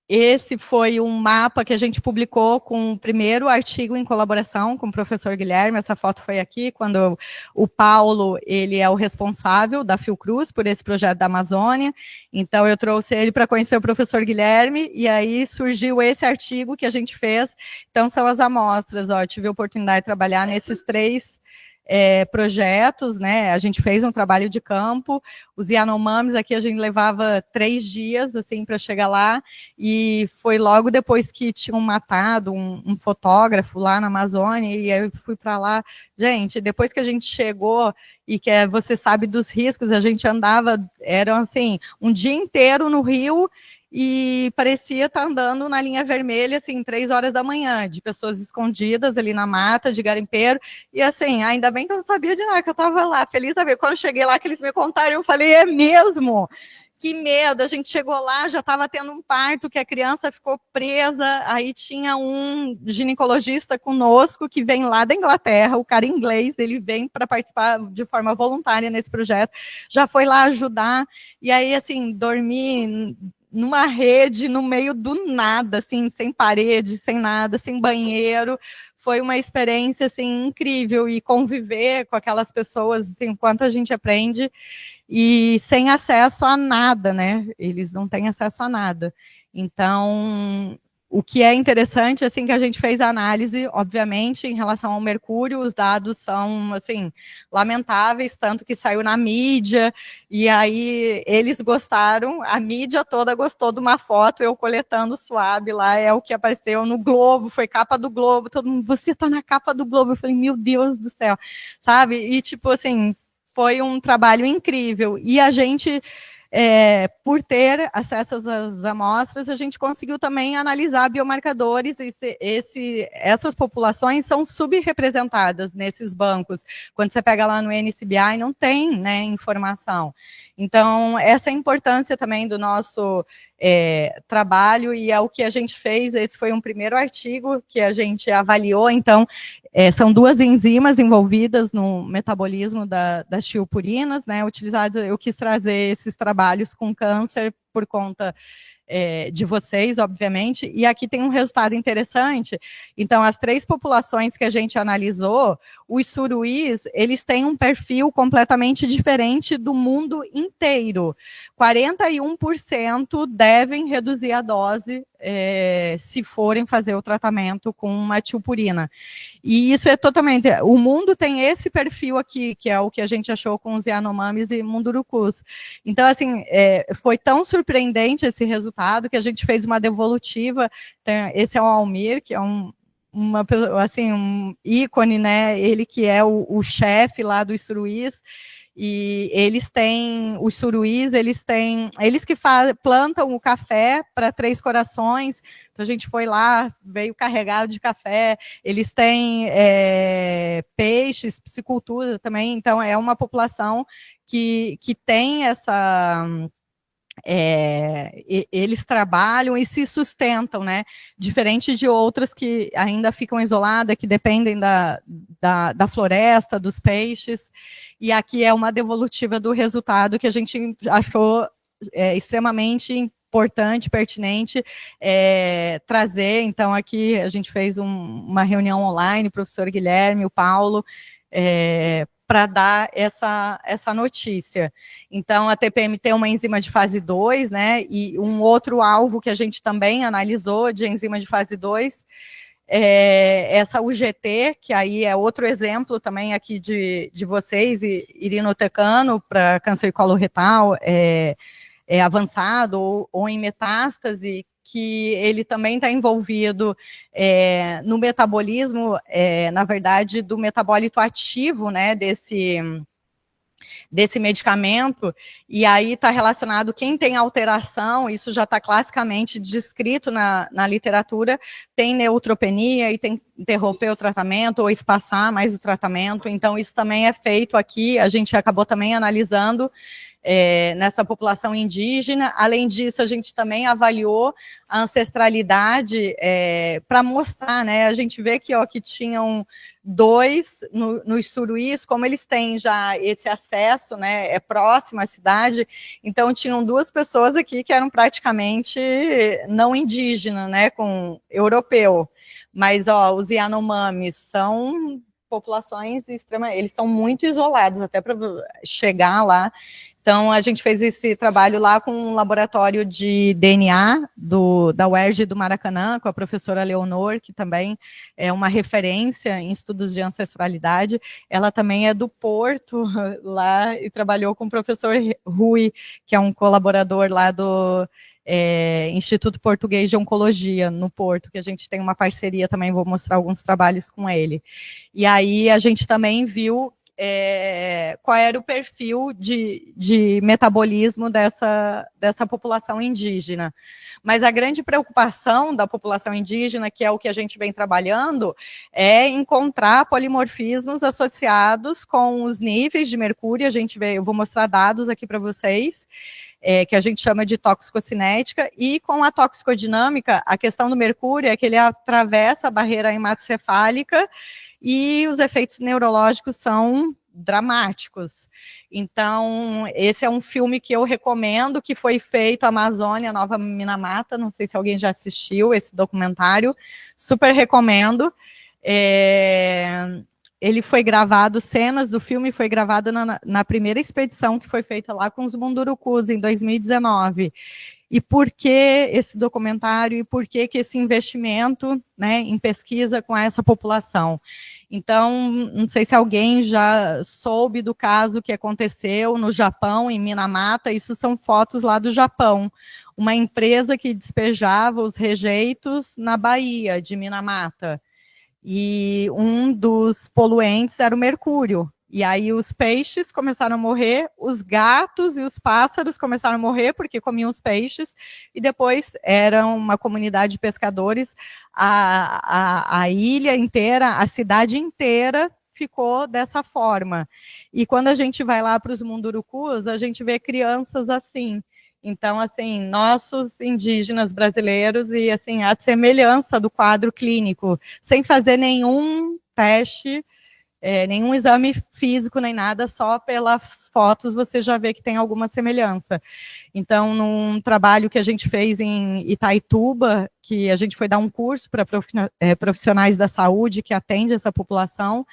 Esse foi um mapa que a gente publicou com o primeiro artigo em colaboração com o professor Guilherme. Essa foto foi aqui, quando o Paulo, ele é o responsável da Fiocruz por esse projeto da Amazônia. Então, eu trouxe ele para conhecer o professor Guilherme, e aí surgiu esse artigo que a gente fez. Então, são as amostras. Eu tive a oportunidade de trabalhar nesses 3 projetos, né? A gente fez um trabalho de campo. Os Yanomamis aqui a gente levava 3 dias assim para chegar lá, e foi logo depois que tinham matado um fotógrafo lá na Amazônia, e eu fui para lá. Gente, depois que a gente chegou, e que você sabe dos riscos, a gente andava, era assim, um dia inteiro no rio, e parecia estar andando na linha vermelha, assim, 3 horas da manhã, de pessoas escondidas ali na mata, de garimpeiro, e assim, ainda bem que eu não sabia de nada, que eu estava lá, feliz da vida. Quando eu cheguei lá, que eles me contaram, eu falei, é mesmo? Que medo. A gente chegou lá, já estava tendo um parto, que a criança ficou presa, aí tinha um ginecologista conosco, que vem lá da Inglaterra, o cara inglês, ele vem para participar de forma voluntária nesse projeto, já foi lá ajudar, e aí, assim, dormi numa rede, no meio do nada, assim, sem parede, sem nada, sem banheiro. Foi uma experiência, assim, incrível, e conviver com aquelas pessoas, assim, enquanto a gente aprende, e sem acesso a nada, né? Eles não têm acesso a nada. Então, o que é interessante, assim, que a gente fez a análise, obviamente, em relação ao mercúrio, os dados são, assim, lamentáveis, tanto que saiu na mídia, e aí eles gostaram, a mídia toda gostou de uma foto, eu coletando suave lá, é o que apareceu no Globo, foi capa do Globo, todo mundo, você tá na capa do Globo, eu falei, meu Deus do céu, sabe? E, tipo, assim, foi um trabalho incrível, e a gente, por ter acesso às amostras, a gente conseguiu também analisar biomarcadores, e essas populações são subrepresentadas nesses bancos. Quando você pega lá no NCBI, não tem, né, informação. Então, essa é a importância também do nosso trabalho, e é o que a gente fez. Esse foi um primeiro artigo que a gente avaliou. Então, são 2 enzimas envolvidas no metabolismo das tiopurinas, né, utilizadas. Eu quis trazer esses trabalhos com câncer por conta de vocês, obviamente, e aqui tem um resultado interessante. Então, as 3 populações que a gente analisou, os suruís, eles têm um perfil completamente diferente do mundo inteiro. 41% devem reduzir a dose se forem fazer o tratamento com uma tiopurina. E isso é totalmente... O mundo tem esse perfil aqui, que é o que a gente achou com os Yanomamis e Mundurucus. Então, assim, foi tão surpreendente esse resultado que a gente fez uma devolutiva. Esse é o Almir, que é um ícone, né? Ele que é o chefe lá dos suruís. E eles têm, os suruís, eles que plantam o café para 3 Corações. Então a gente foi lá, veio carregado de café. Eles têm peixes, piscicultura também. Então é uma população que tem essa... eles trabalham e se sustentam, né? Diferente de outras que ainda ficam isoladas, que dependem da floresta, dos peixes. E aqui é uma devolutiva do resultado que a gente achou extremamente importante, pertinente trazer. Então, aqui a gente fez uma reunião online, o professor Guilherme, o Paulo, para dar essa notícia. Então, a TPM tem uma enzima de fase 2, né, e um outro alvo que a gente também analisou de enzima de fase 2 é essa UGT, que aí é outro exemplo também aqui de vocês, irinotecano, para câncer coloretal avançado ou em metástase, que ele também está envolvido no metabolismo, na verdade, do metabólito ativo, né, desse medicamento, e aí está relacionado quem tem alteração, isso já está classicamente descrito na literatura, tem neutropenia e tem que interromper o tratamento ou espaçar mais o tratamento, então isso também é feito aqui, a gente acabou também analisando nessa população indígena. Além disso, a gente também avaliou a ancestralidade para mostrar, né? A gente vê que, ó, que tinham 2 nos suruís, como eles têm já esse acesso, né? É próximo à cidade, então tinham 2 pessoas aqui que eram praticamente não indígenas, né? Com europeu. Mas, ó, os Yanomamis são populações extremamente, eles são muito isolados, até para chegar lá. Então, a gente fez esse trabalho lá com um laboratório de DNA da UERJ do Maracanã, com a professora Leonor, que também é uma referência em estudos de ancestralidade. Ela também é do Porto, lá, e trabalhou com o professor Rui, que é um colaborador lá do Instituto Português de Oncologia, no Porto, que a gente tem uma parceria também, vou mostrar alguns trabalhos com ele. E aí, a gente também viu qual era o perfil de metabolismo dessa população indígena. Mas a grande preocupação da população indígena, que é o que a gente vem trabalhando, é encontrar polimorfismos associados com os níveis de mercúrio. Eu vou mostrar dados aqui para vocês, que a gente chama de toxicocinética, e com a toxicodinâmica, a questão do mercúrio é que ele atravessa a barreira hematocefálica, e os efeitos neurológicos são dramáticos. Então, esse é um filme que eu recomendo, que foi feito Amazônia, Nova Minamata, não sei se alguém já assistiu esse documentário, super recomendo. Ele foi gravado, cenas do filme foi gravado na primeira expedição que foi feita lá com os Mundurucus, em 2019. E por que esse documentário e por que esse investimento, né, em pesquisa com essa população? Então, não sei se alguém já soube do caso que aconteceu no Japão, em Minamata, isso são fotos lá do Japão. Uma empresa que despejava os rejeitos na baía de Minamata. E um dos poluentes era o mercúrio. E aí os peixes começaram a morrer, os gatos e os pássaros começaram a morrer porque comiam os peixes, e depois era uma comunidade de pescadores, a ilha inteira, a cidade inteira ficou dessa forma. E quando a gente vai lá para os Mundurucus, a gente vê crianças assim. Então, assim, nossos indígenas brasileiros e, assim, a semelhança do quadro clínico, sem fazer nenhum teste, nenhum exame físico nem nada, só pelas fotos você já vê que tem alguma semelhança. Então, num trabalho que a gente fez em Itaituba, que a gente foi dar um curso para profissionais da saúde que atende essa população,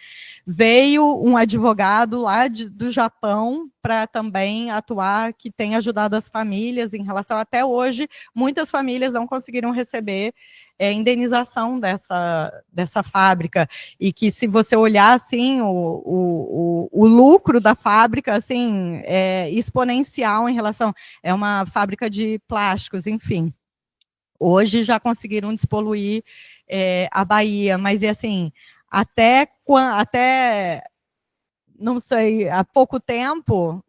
veio um advogado lá do Japão para também atuar, que tem ajudado as famílias em relação, até hoje, muitas famílias não conseguiram receber indenização dessa fábrica, e que se você olhar assim, o lucro da fábrica assim, é exponencial em relação, é uma fábrica de plásticos, enfim. Hoje já conseguiram despoluir a Bahia, mas assim, até não sei, há pouco tempo,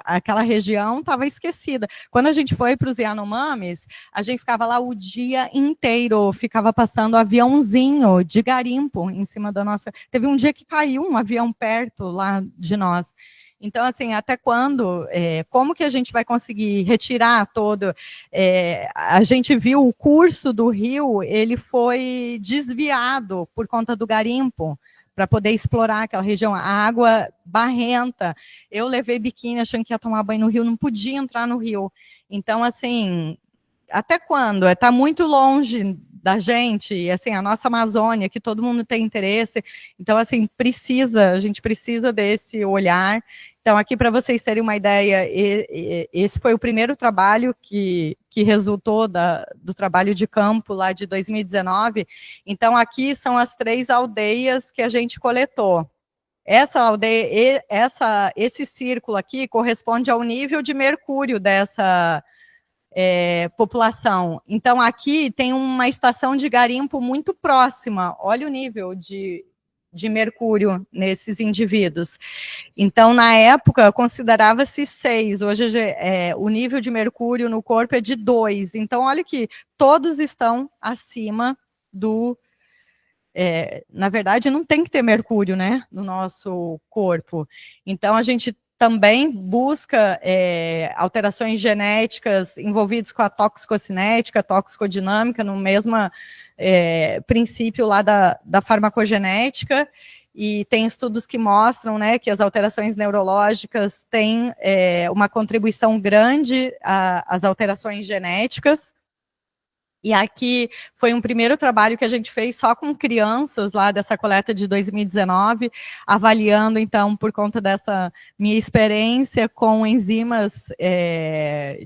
aquela região estava esquecida. Quando a gente foi para os Yanomamis, a gente ficava lá o dia inteiro, ficava passando aviãozinho de garimpo em cima da nossa... Teve um dia que caiu um avião perto lá de nós. Então, assim, até quando, como que a gente vai conseguir retirar todo... a gente viu o curso do rio, ele foi desviado por conta do garimpo, para poder explorar aquela região, a água barrenta. Eu levei biquíni achando que ia tomar banho no rio, não podia entrar no rio. Então, assim, até quando? Está muito longe da gente, e assim, a nossa Amazônia, que todo mundo tem interesse. Então, assim, a gente precisa desse olhar. Então, aqui para vocês terem uma ideia, esse foi o primeiro trabalho que resultou do trabalho de campo lá de 2019. Então, aqui são as 3 aldeias que a gente coletou. Essa aldeia, esse círculo aqui corresponde ao nível de mercúrio dessa população. Então, aqui tem uma estação de garimpo muito próxima. Olha o nível de mercúrio nesses indivíduos. Então, na época, considerava-se 6. Hoje, o nível de mercúrio no corpo é de 2. Então, olha que todos estão acima do... na verdade, não tem que ter mercúrio, né, no nosso corpo. Então, a gente também busca alterações genéticas envolvidas com a toxicocinética, toxicodinâmica, no mesmo princípio lá da farmacogenética, e tem estudos que mostram, né, que as alterações neurológicas têm uma contribuição grande às alterações genéticas. E aqui foi um primeiro trabalho que a gente fez só com crianças lá dessa coleta de 2019, avaliando, então, por conta dessa minha experiência com enzimas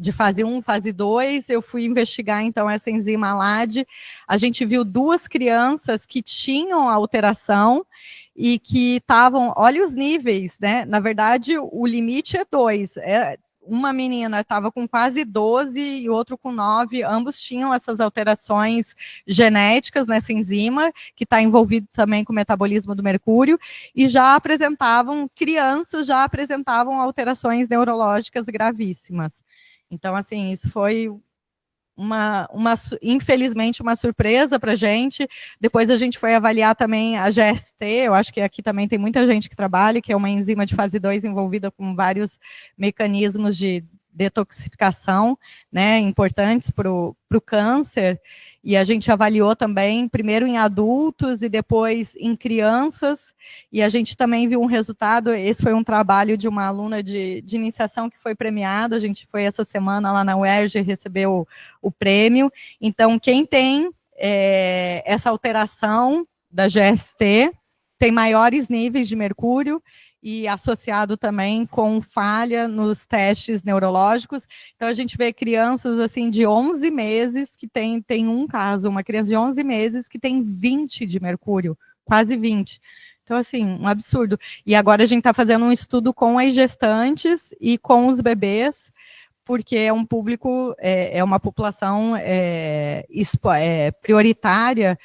de fase 1, fase 2, eu fui investigar, então, essa enzima LAD. A gente viu 2 crianças que tinham alteração e que estavam, olha os níveis, né? Na verdade, o limite é 2, uma menina estava com quase 12 e outro com 9, ambos tinham essas alterações genéticas nessa enzima, que está envolvido também com o metabolismo do mercúrio, e crianças já apresentavam alterações neurológicas gravíssimas. Então, assim, isso foi infelizmente, uma surpresa para a gente. Depois a gente foi avaliar também a GST, eu acho que aqui também tem muita gente que trabalha, que é uma enzima de fase 2 envolvida com vários mecanismos de detoxificação, né, importantes para o câncer, e a gente avaliou também, primeiro em adultos e depois em crianças, e a gente também viu um resultado. Esse foi um trabalho de uma aluna de iniciação que foi premiada, a gente foi essa semana lá na UERJ e recebeu o prêmio. Então, quem tem essa alteração da GST tem maiores níveis de mercúrio, e associado também com falha nos testes neurológicos. Então, a gente vê crianças assim de 11 meses, que tem um caso, uma criança de 11 meses que tem 20 de mercúrio, quase 20. Então, assim, um absurdo. E agora a gente está fazendo um estudo com as gestantes e com os bebês, porque é um público, é uma população prioritária.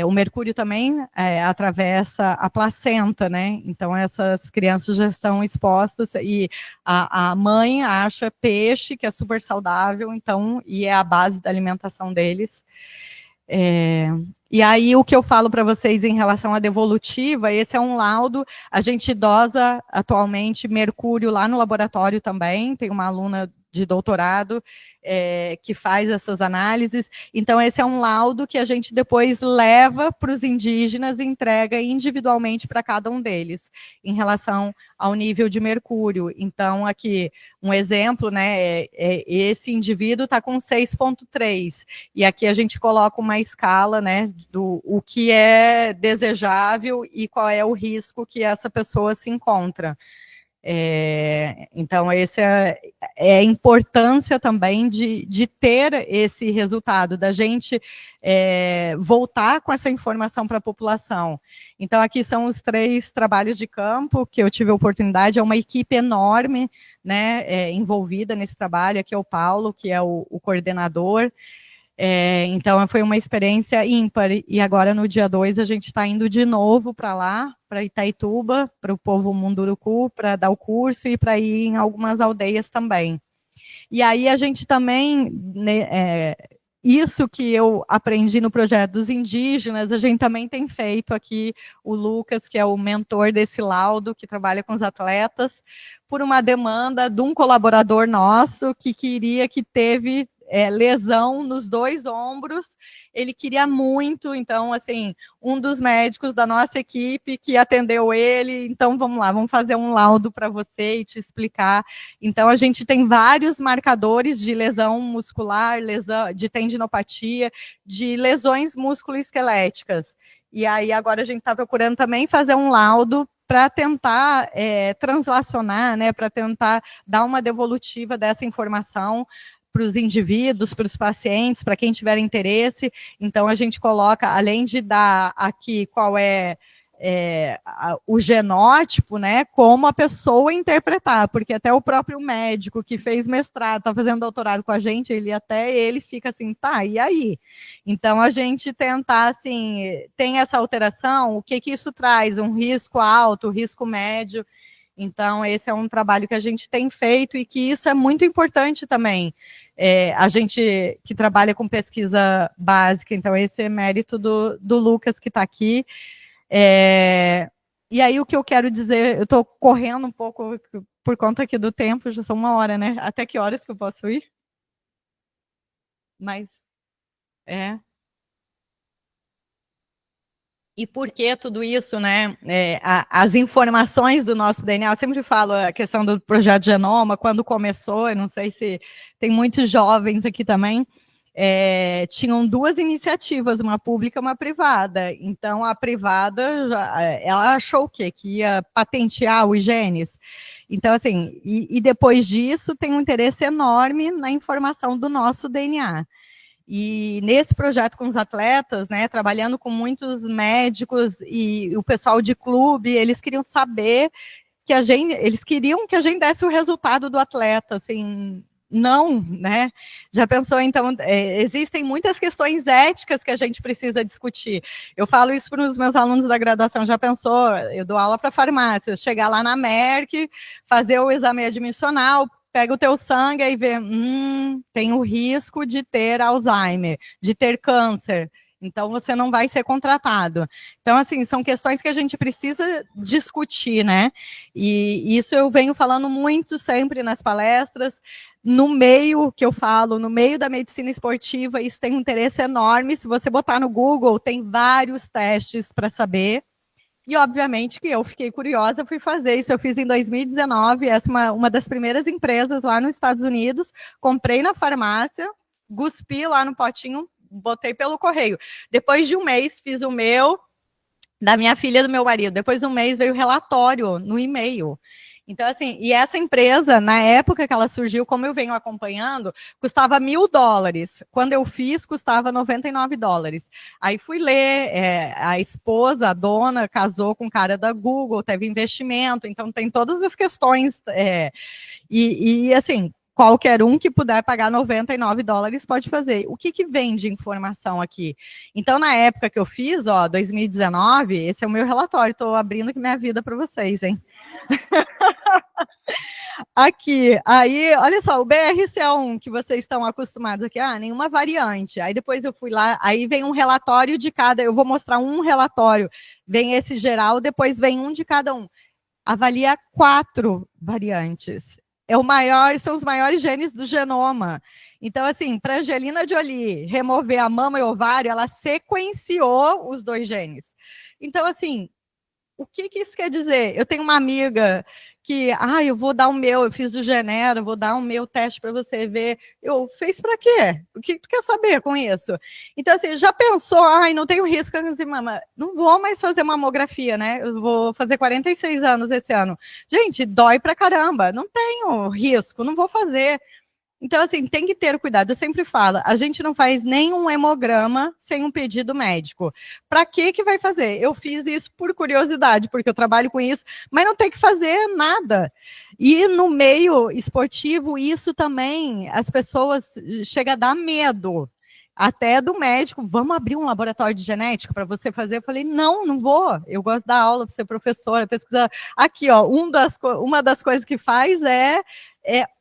O mercúrio também atravessa a placenta, né? Então, essas crianças já estão expostas, e a mãe acha peixe, que é super saudável, então, e é a base da alimentação deles. E aí, o que eu falo para vocês em relação à devolutiva, esse é um laudo, a gente dosa atualmente mercúrio lá no laboratório também, tem uma aluna de doutorado que faz essas análises. Então, esse é um laudo que a gente depois leva para os indígenas e entrega individualmente para cada um deles, em relação ao nível de mercúrio. Então, aqui, um exemplo, né, esse indivíduo está com 6,3, e aqui a gente coloca uma escala, né, do o que é desejável e qual é o risco que essa pessoa se encontra. Então, essa é a importância também de ter esse resultado, da gente voltar com essa informação para a população. Então, aqui são os 3 trabalhos de campo que eu tive a oportunidade, é uma equipe enorme, né, envolvida nesse trabalho. Aqui é o Paulo, que é o coordenador. Então, foi uma experiência ímpar, e agora no dia 2 a gente está indo de novo para lá, para Itaituba, para o povo Munduruku, para dar o curso e para ir em algumas aldeias também. E aí a gente também, né, isso que eu aprendi no projeto dos indígenas, a gente também tem feito aqui. O Lucas, que é o mentor desse laudo, que trabalha com os atletas, por uma demanda de um colaborador nosso que queria, que teve lesão nos 2 ombros, ele queria muito, então, assim, um dos médicos da nossa equipe que atendeu ele, então vamos lá, vamos fazer um laudo para você e te explicar. Então, a gente tem vários marcadores de lesão muscular, lesão de tendinopatia, de lesões musculoesqueléticas. E aí, agora a gente está procurando também fazer um laudo para tentar translacionar, né, para tentar dar uma devolutiva dessa informação para os indivíduos, para os pacientes, para quem tiver interesse. Então, a gente coloca, além de dar aqui qual o genótipo, né, como a pessoa interpretar, porque até o próprio médico que fez mestrado, está fazendo doutorado com a gente, ele fica assim, tá, e aí? Então, a gente tentar, assim, tem essa alteração, o que isso traz? Um risco alto, risco médio. Então, esse é um trabalho que a gente tem feito e que isso é muito importante também. A gente que trabalha com pesquisa básica, então esse é mérito do Lucas que está aqui. E aí o que eu quero dizer, eu estou correndo um pouco por conta aqui do tempo, já são 1 hora, né? Até que horas que eu posso ir? Mas, E por que tudo isso, né? As informações do nosso DNA, eu sempre falo a questão do projeto Genoma, quando começou, eu não sei se tem muitos jovens aqui também, tinham 2 iniciativas, uma pública e uma privada. Então, a privada, ela achou o quê? Que ia patentear os genes. Então, assim, e depois disso, tem um interesse enorme na informação do nosso DNA. E nesse projeto com os atletas, né, trabalhando com muitos médicos e o pessoal de clube, eles queriam saber que eles queriam que a gente desse o resultado do atleta, assim, não, né? Já pensou, então, existem muitas questões éticas que a gente precisa discutir. Eu falo isso para os meus alunos da graduação, já pensou, eu dou aula para farmácia, chegar lá na Merck, fazer o exame admissional, pega o teu sangue e vê, tem o risco de ter Alzheimer, de ter câncer. Então, você não vai ser contratado. Então, assim, são questões que a gente precisa discutir, né? E isso eu venho falando muito sempre nas palestras. No meio que eu falo, no meio da medicina esportiva, isso tem um interesse enorme. Se você botar no Google, tem vários testes para saber. E, obviamente, que eu fiquei curiosa, fui fazer isso. Eu fiz em 2019, essa é uma das primeiras empresas lá nos Estados Unidos. Comprei na farmácia, cuspi lá no potinho, botei pelo correio. Depois de 1 mês, fiz o meu, da minha filha e do meu marido. Depois de 1 mês, veio o relatório no e-mail. Então, assim, e essa empresa, na época que ela surgiu, como eu venho acompanhando, custava $1.000. Quando eu fiz, custava $99. Aí fui ler, a esposa, a dona, casou com um cara da Google, teve investimento, então tem todas as questões. E assim, qualquer um que puder pagar $99 pode fazer. O que vem de informação aqui? Então, na época que eu fiz, 2019, esse é o meu relatório, estou abrindo aqui minha vida para vocês, hein? Aqui, aí, olha só, o BRCA1 que vocês estão acostumados aqui, nenhuma variante. Aí depois eu fui lá, aí vem um relatório de cada, eu vou mostrar um relatório, vem esse geral, depois vem um de cada um. Avalia 4 variantes. São os maiores genes do genoma. Então, assim, para Angelina Jolie remover a mama e o ovário, ela sequenciou os 2 genes. Então, assim, o que isso quer dizer? Eu tenho uma amiga que, eu vou dar o meu, eu fiz do Genero, vou dar o meu teste para você ver. Eu, fez para quê? O que tu quer saber com isso? Então, assim, já pensou, não tenho risco, assim, mama, não vou mais fazer mamografia, né? Eu vou fazer 46 anos esse ano. Gente, dói pra caramba, não tenho risco, não vou fazer. Então, assim, tem que ter cuidado. Eu sempre falo, a gente não faz nenhum hemograma sem um pedido médico. Para que vai fazer? Eu fiz isso por curiosidade, porque eu trabalho com isso, mas não tem que fazer nada. E no meio esportivo, isso também, as pessoas chega a dar medo. Até do médico, vamos abrir um laboratório de genética para você fazer? Eu falei, não vou. Eu gosto da aula para ser professora, pesquisar. Aqui, uma das coisas que faz é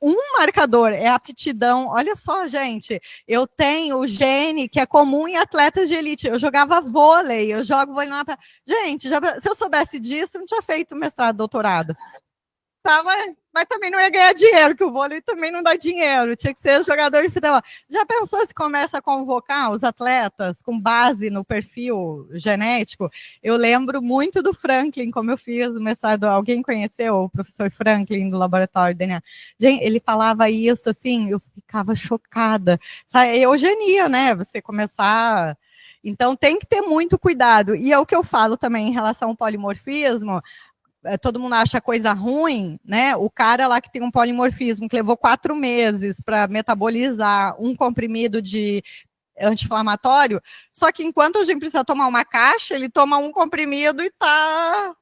um marcador, é aptidão. Olha só, gente, eu tenho o gene que é comum em atletas de elite. Eu jogava vôlei, eu jogo vôlei na... Gente, se eu soubesse disso, eu não tinha feito mestrado, doutorado. gostava, mas também não ia ganhar dinheiro, que o vôlei também não dá dinheiro, tinha que ser jogador de futebol. Já pensou se começa a convocar os atletas com base no perfil genético? Eu lembro muito do Franklin, como eu fiz o mestrado, alguém conheceu o professor Franklin do laboratório do DNA? Gente, ele falava isso assim, eu ficava chocada. Sabe, é eugenia, né? Você começar... Então tem que ter muito cuidado. E é o que eu falo também em relação ao polimorfismo, todo mundo acha coisa ruim, né? O cara lá que tem um polimorfismo, que levou 4 meses para metabolizar um comprimido de anti-inflamatório, só que enquanto a gente precisa tomar uma caixa, ele toma um comprimido e está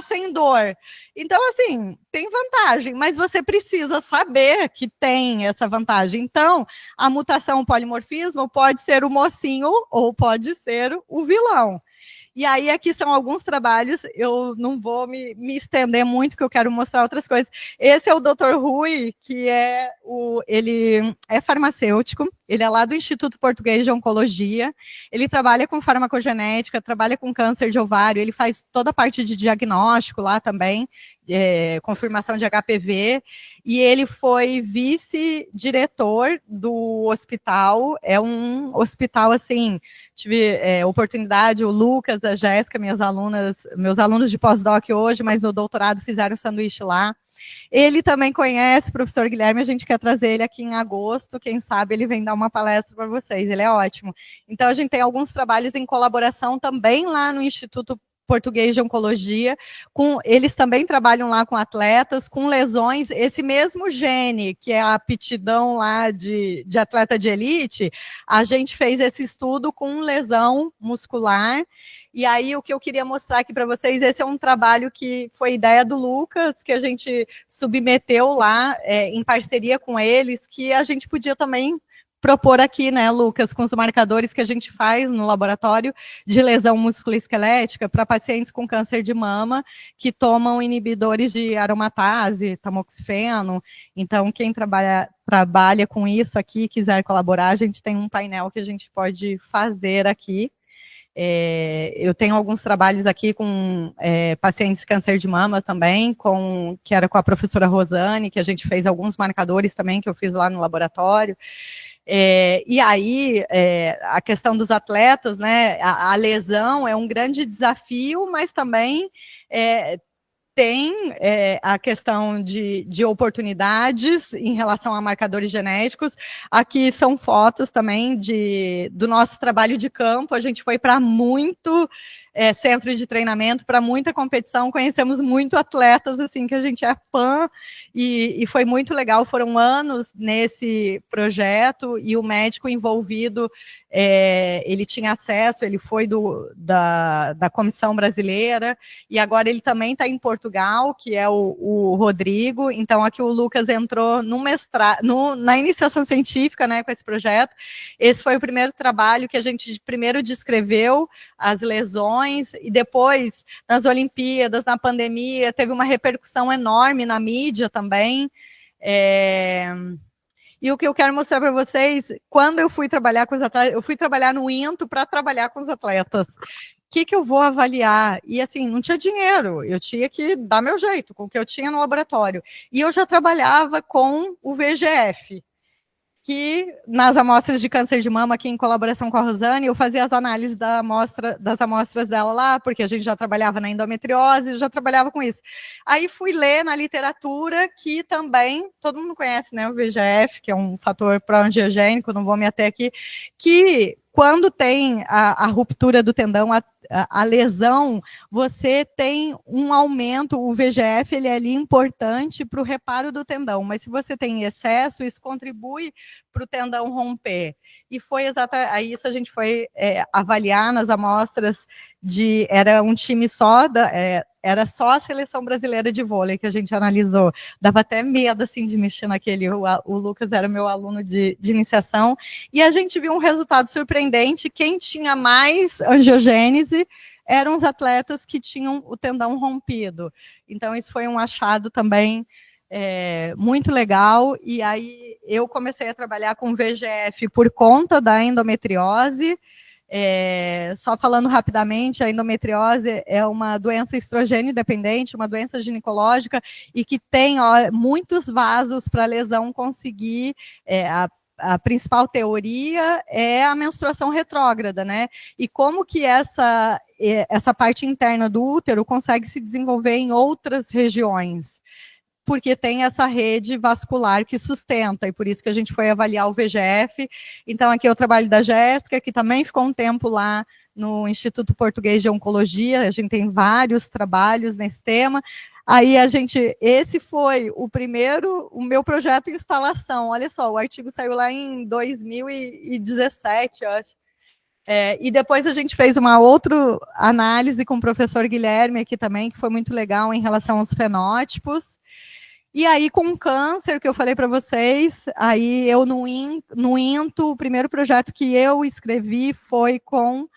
sem dor. Então, assim, tem vantagem, mas você precisa saber que tem essa vantagem. Então, a mutação, o polimorfismo, pode ser o mocinho ou pode ser o vilão. E aí, aqui são alguns trabalhos, eu não vou me estender muito, que eu quero mostrar outras coisas. Esse é o Dr. Rui, que ele é farmacêutico, ele é lá do Instituto Português de Oncologia, ele trabalha com farmacogenética, trabalha com câncer de ovário, ele faz toda a parte de diagnóstico lá também, confirmação de HPV, e ele foi vice-diretor do hospital, é um hospital, assim, tive oportunidade, o Lucas, a Jéssica, meus alunos de pós-doc hoje, mas no doutorado fizeram sanduíche lá. Ele também conhece o professor Guilherme, a gente quer trazer ele aqui em agosto, quem sabe ele vem dar uma palestra para vocês, ele é ótimo. Então a gente tem alguns trabalhos em colaboração também lá no Instituto Português de Oncologia, eles também trabalham lá com atletas, com lesões, esse mesmo gene, que é a aptidão lá de atleta de elite, a gente fez esse estudo com lesão muscular, e aí o que eu queria mostrar aqui para vocês, esse é um trabalho que foi ideia do Lucas, que a gente submeteu lá, em parceria com eles, que a gente podia também propor aqui, né, Lucas, com os marcadores que a gente faz no laboratório de lesão musculoesquelética para pacientes com câncer de mama que tomam inibidores de aromatase, tamoxifeno. Então, quem trabalha com isso aqui, quiser colaborar, a gente tem um painel que a gente pode fazer aqui. Eu tenho alguns trabalhos aqui com pacientes de câncer de mama também, que era com a professora Rosane, que a gente fez alguns marcadores também, que eu fiz lá no laboratório. E aí, a questão dos atletas, né, a lesão é um grande desafio, mas também tem a questão de oportunidades em relação a marcadores genéticos. Aqui são fotos também do nosso trabalho de campo, a gente foi para muito centro de treinamento, para muita competição, conhecemos muito atletas, assim, que a gente é fã, e foi muito legal, foram anos nesse projeto, e o médico envolvido, ele tinha acesso, ele foi da comissão brasileira, e agora ele também está em Portugal, que é o Rodrigo, então aqui o Lucas entrou no mestrado, na iniciação científica, né, com esse projeto. Esse foi o primeiro trabalho que a gente primeiro descreveu as lesões, e depois, nas Olimpíadas, na pandemia, teve uma repercussão enorme na mídia também. E o que eu quero mostrar para vocês, quando eu fui trabalhar com os atletas, eu fui trabalhar no INTO para trabalhar com os atletas. O que eu vou avaliar? E assim, não tinha dinheiro, eu tinha que dar meu jeito com o que eu tinha no laboratório. E eu já trabalhava com o VGF, que nas amostras de câncer de mama, aqui em colaboração com a Rosane, eu fazia as análises das amostras dela lá, porque a gente já trabalhava na endometriose, já trabalhava com isso. Aí fui ler na literatura que também, todo mundo conhece, né, o VEGF, que é um fator pró-angiogênico, não vou me ater aqui, que quando tem a ruptura do tendão, a lesão, você tem um aumento, o VEGF ele é ali importante para o reparo do tendão, mas se você tem excesso, isso contribui para o tendão romper. E foi exatamente, aí isso a gente foi avaliar nas amostras era um time só, era só a seleção brasileira de vôlei que a gente analisou. Dava até medo, assim, de mexer naquele, o Lucas era meu aluno de iniciação, e a gente viu um resultado surpreendente, quem tinha mais angiogênese eram os atletas que tinham o tendão rompido. Então, isso foi um achado também muito legal, e aí eu comecei a trabalhar com VGF por conta da endometriose, Só falando rapidamente, a endometriose é uma doença estrogênio dependente, uma doença ginecológica, e que tem muitos vasos para a lesão conseguir, a principal teoria é a menstruação retrógrada, né? E como que essa parte interna do útero consegue se desenvolver em outras regiões? Porque tem essa rede vascular que sustenta, e por isso que a gente foi avaliar o VGF. Então, aqui é o trabalho da Jéssica, que também ficou um tempo lá no Instituto Português de Oncologia, a gente tem vários trabalhos nesse tema. Aí esse foi o meu projeto de instalação. Olha só, o artigo saiu lá em 2017, eu acho. E depois a gente fez uma outra análise com o professor Guilherme aqui também, que foi muito legal em relação aos fenótipos. E aí, com o câncer, que eu falei para vocês, aí eu no INTO, o primeiro projeto que eu escrevi foi com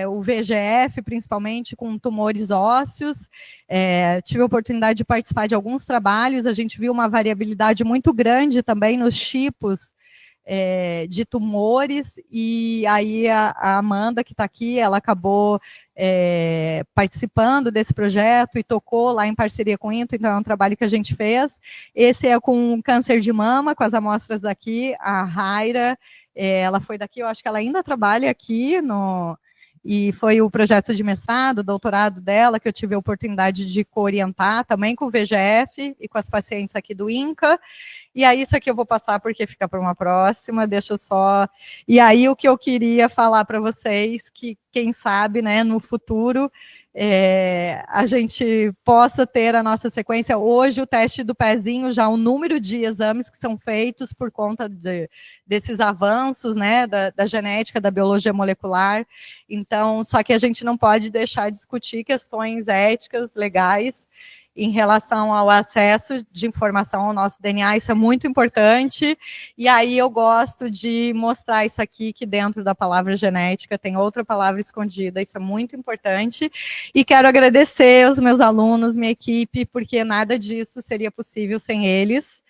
o VGF, principalmente com tumores ósseos. Tive a oportunidade de participar de alguns trabalhos, a gente viu uma variabilidade muito grande também nos tipos de tumores, e aí a Amanda, que está aqui, ela acabou participando desse projeto e tocou lá em parceria com o INTO, então é um trabalho que a gente fez. Esse é com câncer de mama, com as amostras daqui, a Raira, ela foi daqui, eu acho que ela ainda trabalha aqui e foi o projeto de mestrado, doutorado dela, que eu tive a oportunidade de co-orientar também com o VGF e com as pacientes aqui do INCA. E aí, isso aqui eu vou passar porque fica para uma próxima, deixa eu só... E aí, o que eu queria falar para vocês, que quem sabe, né, no futuro, a gente possa ter a nossa sequência. Hoje, o teste do pezinho, já o número de exames que são feitos por conta desses avanços, né, da genética, da biologia molecular. Então, só que a gente não pode deixar de discutir questões éticas, legais, em relação ao acesso de informação ao nosso DNA, isso é muito importante, e aí eu gosto de mostrar isso aqui, que dentro da palavra genética tem outra palavra escondida, isso é muito importante, e quero agradecer aos meus alunos, minha equipe, porque nada disso seria possível sem eles.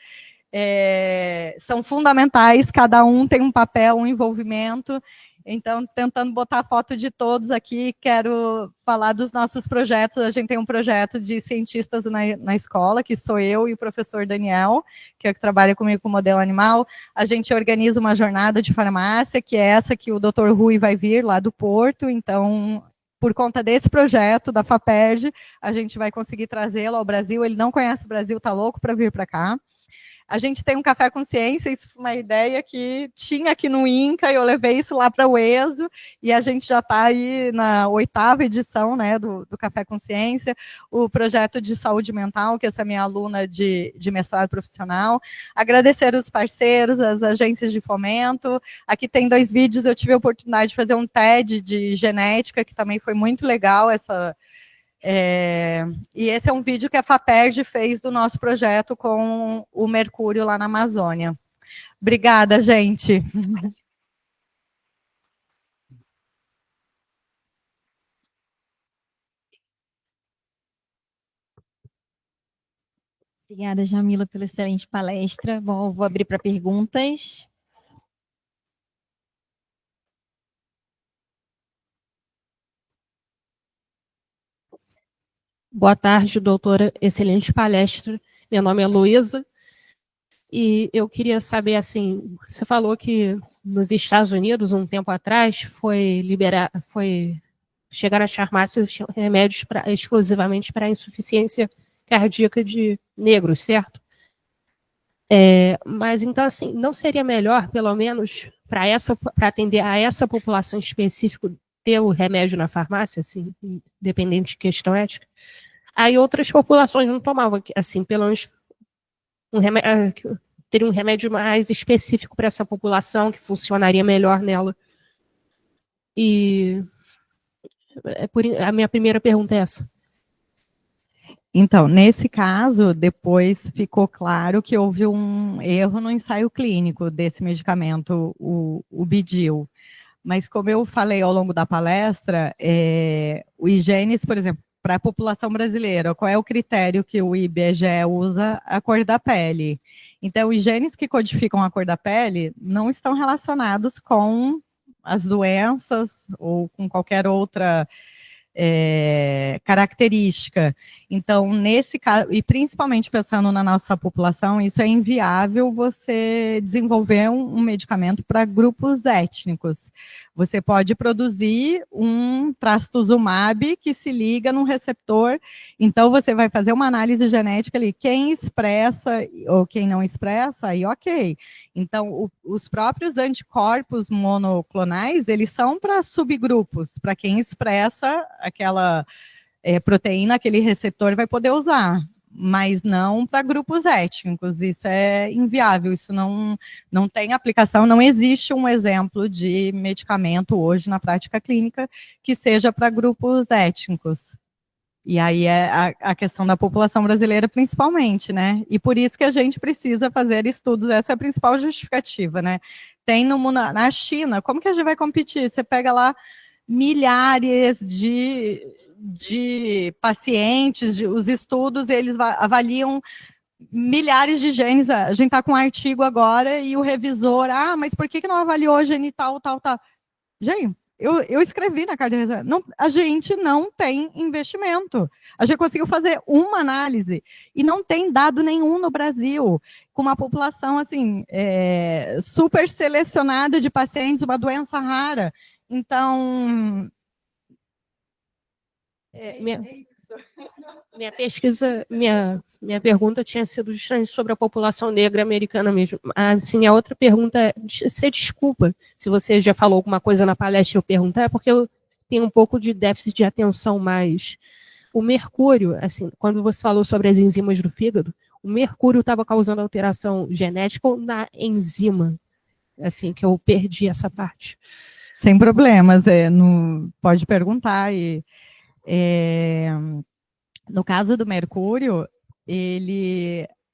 São fundamentais, cada um tem um papel, um envolvimento. Então, tentando botar a foto de todos aqui, quero falar dos nossos projetos. A gente tem um projeto de cientistas na escola, que sou eu e o professor Daniel, que é o que trabalha comigo com o modelo animal. A gente organiza uma jornada de farmácia, que é essa que o Dr. Rui vai vir lá do Porto. Então, por conta desse projeto da FAPERJ, a gente vai conseguir trazê-lo ao Brasil. Ele não conhece o Brasil, está louco para vir para cá. A gente tem um café com ciência, isso foi uma ideia que tinha aqui no INCA, e eu levei isso lá para o ESO, e a gente já está aí na 8ª edição, né, do Café com Ciência, o projeto de saúde mental, que essa é minha aluna de mestrado profissional. Agradecer os parceiros, as agências de fomento. Aqui tem 2 vídeos, eu tive a oportunidade de fazer um TED de genética, que também foi muito legal, e esse é um vídeo que a FAPERJ fez do nosso projeto com o Mercúrio lá na Amazônia. Obrigada, gente. Obrigada, Jamila, pela excelente palestra. Bom, eu vou abrir para perguntas. Boa tarde, doutora. Excelente palestra. Meu nome é Luísa. E eu queria saber, assim, você falou que nos Estados Unidos, um tempo atrás, chegaram as farmácias remédios exclusivamente para insuficiência cardíaca de negros, certo? Mas então, assim, não seria melhor, pelo menos, para atender a essa população específica, ter o remédio na farmácia, assim, independente de questão ética? Aí outras populações não tomavam, assim, pelo menos teria um remédio mais específico para essa população, que funcionaria melhor nela. E a minha primeira pergunta é essa. Então, nesse caso, depois ficou claro que houve um erro no ensaio clínico desse medicamento, o Bidil. Mas, como eu falei ao longo da palestra, o IGENES, por exemplo, para a população brasileira, qual é o critério que o IBGE usa? A cor da pele. Então, os genes que codificam a cor da pele não estão relacionados com as doenças ou com qualquer outra característica. Então, nesse caso, e principalmente pensando na nossa população, isso é inviável você desenvolver um medicamento para grupos étnicos. Você pode produzir um trastuzumab que se liga num receptor, então você vai fazer uma análise genética ali, quem expressa ou quem não expressa, aí ok. Então, os próprios anticorpos monoclonais, eles são para subgrupos, para quem expressa aquela proteína, aquele receptor vai poder usar, mas não para grupos étnicos. Isso é inviável, isso não tem aplicação, não existe um exemplo de medicamento hoje na prática clínica que seja para grupos étnicos. E aí é a questão da população brasileira principalmente, né? E por isso que a gente precisa fazer estudos, essa é a principal justificativa, né? Tem na China, como que a gente vai competir? Você pega lá milhares de pacientes, os estudos, eles avaliam milhares de genes. A gente está com um artigo agora e o revisor, mas por que não avaliou gene tal? Gente, eu escrevi na carta de reserva, a gente não tem investimento. A gente conseguiu fazer uma análise e não tem dado nenhum no Brasil, com uma população assim super selecionada de pacientes, uma doença rara. Então, minha pesquisa, minha pergunta tinha sido justamente sobre a população negra americana mesmo. Assim, a outra pergunta, você desculpa se você já falou alguma coisa na palestra eu perguntar, é porque eu tenho um pouco de déficit de atenção, mas o mercúrio, assim, quando você falou sobre as enzimas do fígado, o mercúrio estava causando alteração genética ou na enzima? Assim, que eu perdi essa parte. Sem problemas, pode perguntar. No caso do mercúrio,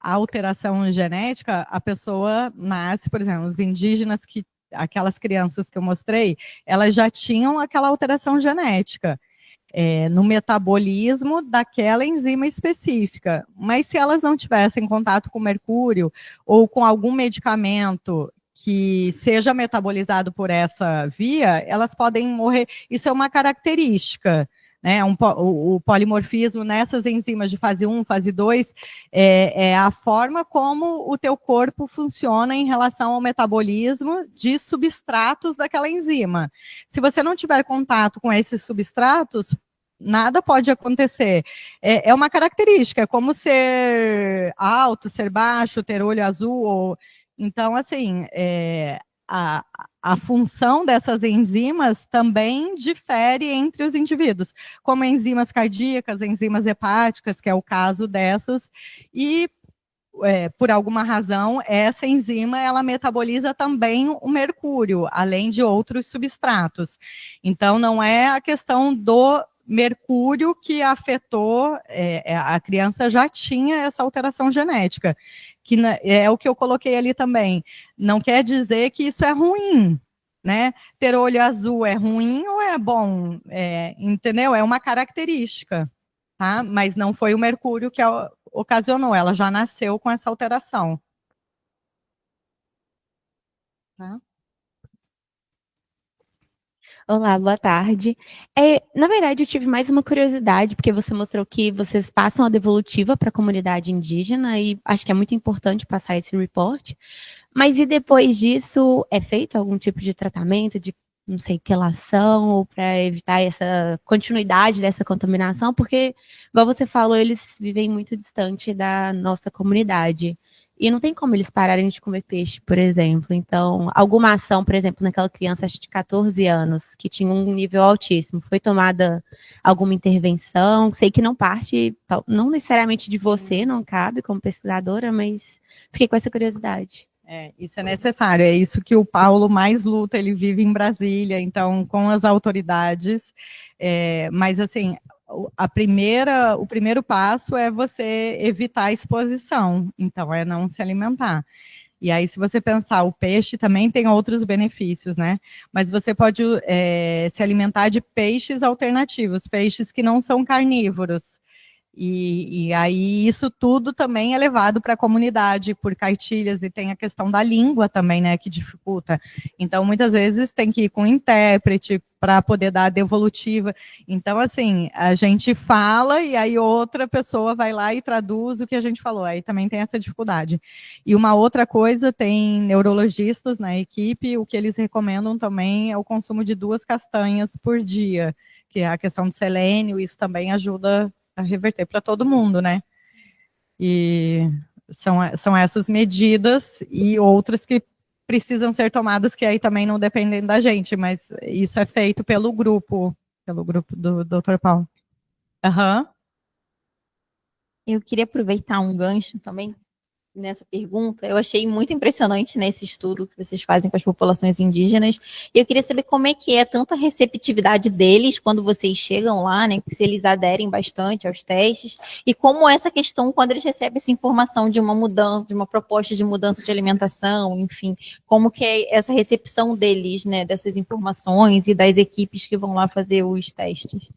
a alteração genética, a pessoa nasce, por exemplo, os indígenas, aquelas crianças que eu mostrei, elas já tinham aquela alteração genética no metabolismo daquela enzima específica. Mas se elas não tivessem contato com mercúrio ou com algum medicamento que seja metabolizado por essa via, elas podem morrer. Isso é uma característica, né? O polimorfismo nessas enzimas de fase 1, fase 2, é a forma como o teu corpo funciona em relação ao metabolismo de substratos daquela enzima. Se você não tiver contato com esses substratos, nada pode acontecer. É uma característica, é como ser alto, ser baixo, ter olho azul. Então, assim, a função dessas enzimas também difere entre os indivíduos, como enzimas cardíacas, enzimas hepáticas, que é o caso dessas, e por alguma razão, essa enzima, ela metaboliza também o mercúrio, além de outros substratos. Então, não é a questão do mercúrio que afetou, a criança já tinha essa alteração genética, que é o que eu coloquei ali também. Não quer dizer que isso é ruim, né? Ter olho azul é ruim ou é bom? Entendeu? É uma característica, tá? Mas não foi o mercúrio que ocasionou, ela já nasceu com essa alteração. Tá? Olá, boa tarde. Na verdade, eu tive mais uma curiosidade, porque você mostrou que vocês passam a devolutiva para a comunidade indígena, e acho que é muito importante passar esse report. Mas e depois disso, é feito algum tipo de tratamento, de, não sei, quelação, ou para evitar essa continuidade dessa contaminação? Porque, igual você falou, eles vivem muito distante da nossa comunidade. E não tem como eles pararem de comer peixe, por exemplo. Então, alguma ação, por exemplo, naquela criança acho de 14 anos, que tinha um nível altíssimo, foi tomada alguma intervenção? Sei que não parte, não necessariamente de você, não cabe como pesquisadora, mas fiquei com essa curiosidade. Isso é necessário, é isso que o Paulo mais luta, ele vive em Brasília, então, com as autoridades, mas assim, o primeiro passo é você evitar a exposição, então é não se alimentar. E aí, se você pensar, o peixe também tem outros benefícios, né? Mas você pode se alimentar de peixes alternativos, peixes que não são carnívoros. E aí isso tudo também é levado para a comunidade por cartilhas, e tem a questão da língua também, né, que dificulta. Então, muitas vezes tem que ir com intérprete para poder dar a devolutiva. Então, assim, a gente fala e aí outra pessoa vai lá e traduz o que a gente falou. Aí também tem essa dificuldade. E uma outra coisa, tem neurologistas na equipe, o que eles recomendam também é o consumo de 2 castanhas por dia, que é a questão de selênio, isso também ajuda a reverter para todo mundo, né? E são essas medidas e outras que precisam ser tomadas, que aí também não dependem da gente, mas isso é feito pelo grupo do Dr. Paulo. Uhum. Eu queria aproveitar um gancho também nessa pergunta. Eu achei muito impressionante, né, esse estudo que vocês fazem com as populações indígenas. E eu queria saber como é que é tanto a receptividade deles quando vocês chegam lá, né, se eles aderem bastante aos testes, e como essa questão quando eles recebem essa informação de uma mudança, de uma proposta de mudança de alimentação, enfim, como que é essa recepção deles, né, dessas informações e das equipes que vão lá fazer os testes.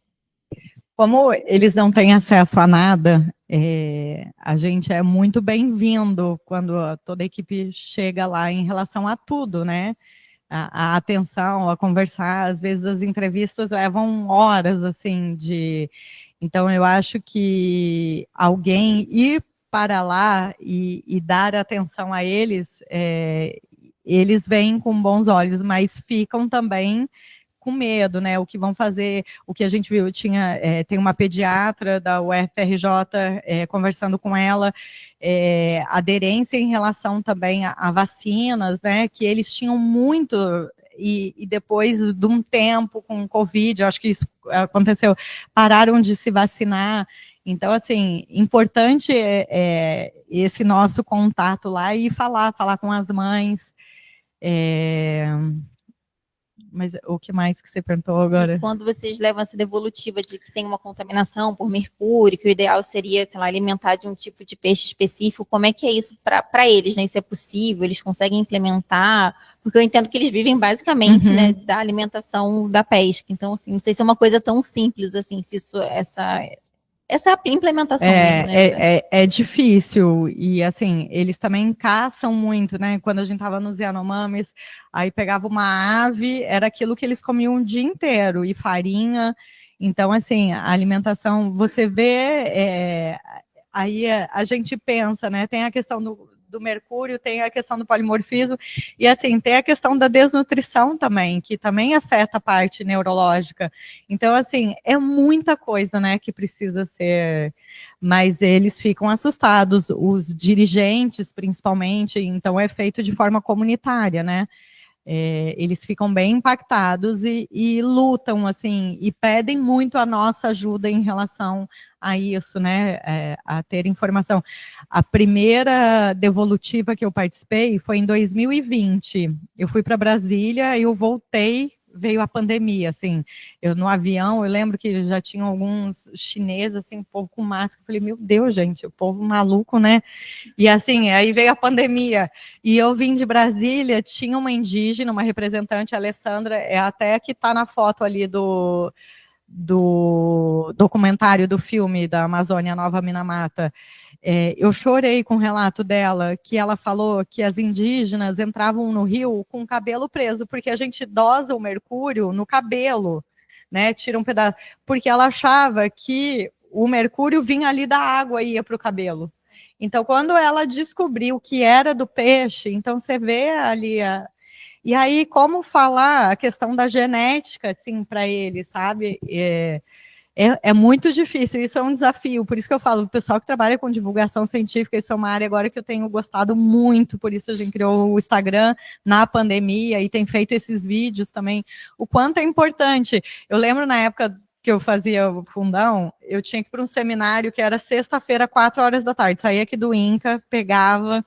Como eles não têm acesso a nada, a gente é muito bem-vindo quando toda a equipe chega lá em relação a tudo, né? A atenção, a conversar, às vezes as entrevistas levam horas, assim, Então, eu acho que alguém ir para lá e dar atenção a eles, eles vêm com bons olhos, mas ficam também com medo, né? O que vão fazer, o que a gente viu, tem uma pediatra da UFRJ conversando com ela, aderência em relação também a vacinas, né? Que eles tinham muito, e depois de um tempo com o Covid, eu acho que isso aconteceu, pararam de se vacinar. Então, assim, importante esse nosso contato lá e falar com as mães. Mas o que mais que você perguntou agora? E quando vocês levam essa devolutiva de que tem uma contaminação por mercúrio, que o ideal seria, sei lá, alimentar de um tipo de peixe específico, como é que é isso para eles, né? Isso é possível? Eles conseguem implementar? Porque eu entendo que eles vivem basicamente, né, da alimentação da pesca. Então, assim, não sei se é uma coisa tão simples assim, se isso, essa implementação mesmo, né? É difícil, e assim, eles também caçam muito, né? Quando a gente estava nos Yanomamis, aí pegava uma ave, era aquilo que eles comiam o dia inteiro, e farinha. Então, assim, a alimentação, você vê, aí a gente pensa, né? Tem a questão do mercúrio, tem a questão do polimorfismo, e assim, tem a questão da desnutrição também, que também afeta a parte neurológica. Então, assim, é muita coisa, né, que precisa ser, mas eles ficam assustados, os dirigentes, principalmente, então é feito de forma comunitária, né? Eles ficam bem impactados e lutam, assim, e pedem muito a nossa ajuda em relação a isso, né, a ter informação. A primeira devolutiva que eu participei foi em 2020. Eu fui para Brasília e eu voltei, veio a pandemia, assim, eu no avião, eu lembro que já tinha alguns chineses, assim, um povo com máscara, eu falei, meu Deus, gente, o povo maluco, né, e assim, aí veio a pandemia, e eu vim de Brasília, tinha uma indígena, uma representante, a Alessandra, até que está na foto ali do documentário do filme da Amazônia Nova Minamata. Eu chorei com o relato dela, que ela falou que as indígenas entravam no rio com o cabelo preso, porque a gente dosa o mercúrio no cabelo, né? Tira um pedaço, porque ela achava que o mercúrio vinha ali da água e ia para o cabelo. Então, quando ela descobriu que era do peixe, então você vê ali e aí, como falar a questão da genética, assim, para ele, sabe? É muito difícil, isso é um desafio, por isso que eu falo, o pessoal que trabalha com divulgação científica, isso é uma área agora que eu tenho gostado muito, por isso a gente criou o Instagram na pandemia e tem feito esses vídeos também, o quanto é importante. Eu lembro na época que eu fazia o fundão, eu tinha que ir para um seminário que era sexta-feira, 4 horas da tarde, saía aqui do INCA, pegava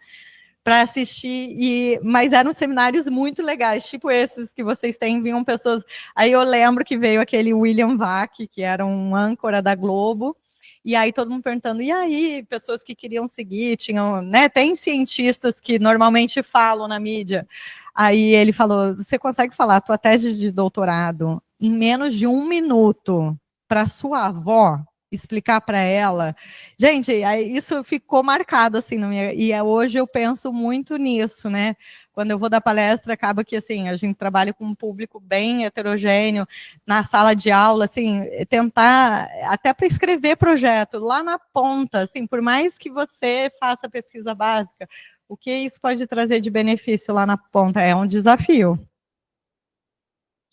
para assistir, mas eram seminários muito legais, tipo esses que vocês têm, vinham pessoas. Aí eu lembro que veio aquele William Vac, que era um âncora da Globo, e aí todo mundo perguntando, e aí, pessoas que queriam seguir, tinham, né, tem cientistas que normalmente falam na mídia. Aí ele falou, você consegue falar a tua tese de doutorado em menos de 1 minuto para sua avó? explicar para ela. Gente, isso ficou marcado assim na minha, e hoje eu penso muito nisso, né? Quando eu vou dar palestra, acaba que assim, a gente trabalha com um público bem heterogêneo na sala de aula, assim, tentar até para escrever projeto lá na ponta, assim, por mais que você faça pesquisa básica, o que isso pode trazer de benefício lá na ponta é um desafio.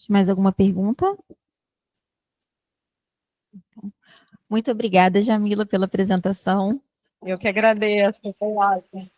Mais alguma pergunta? Muito obrigada, Jamila, pela apresentação. Eu que agradeço, foi ótimo.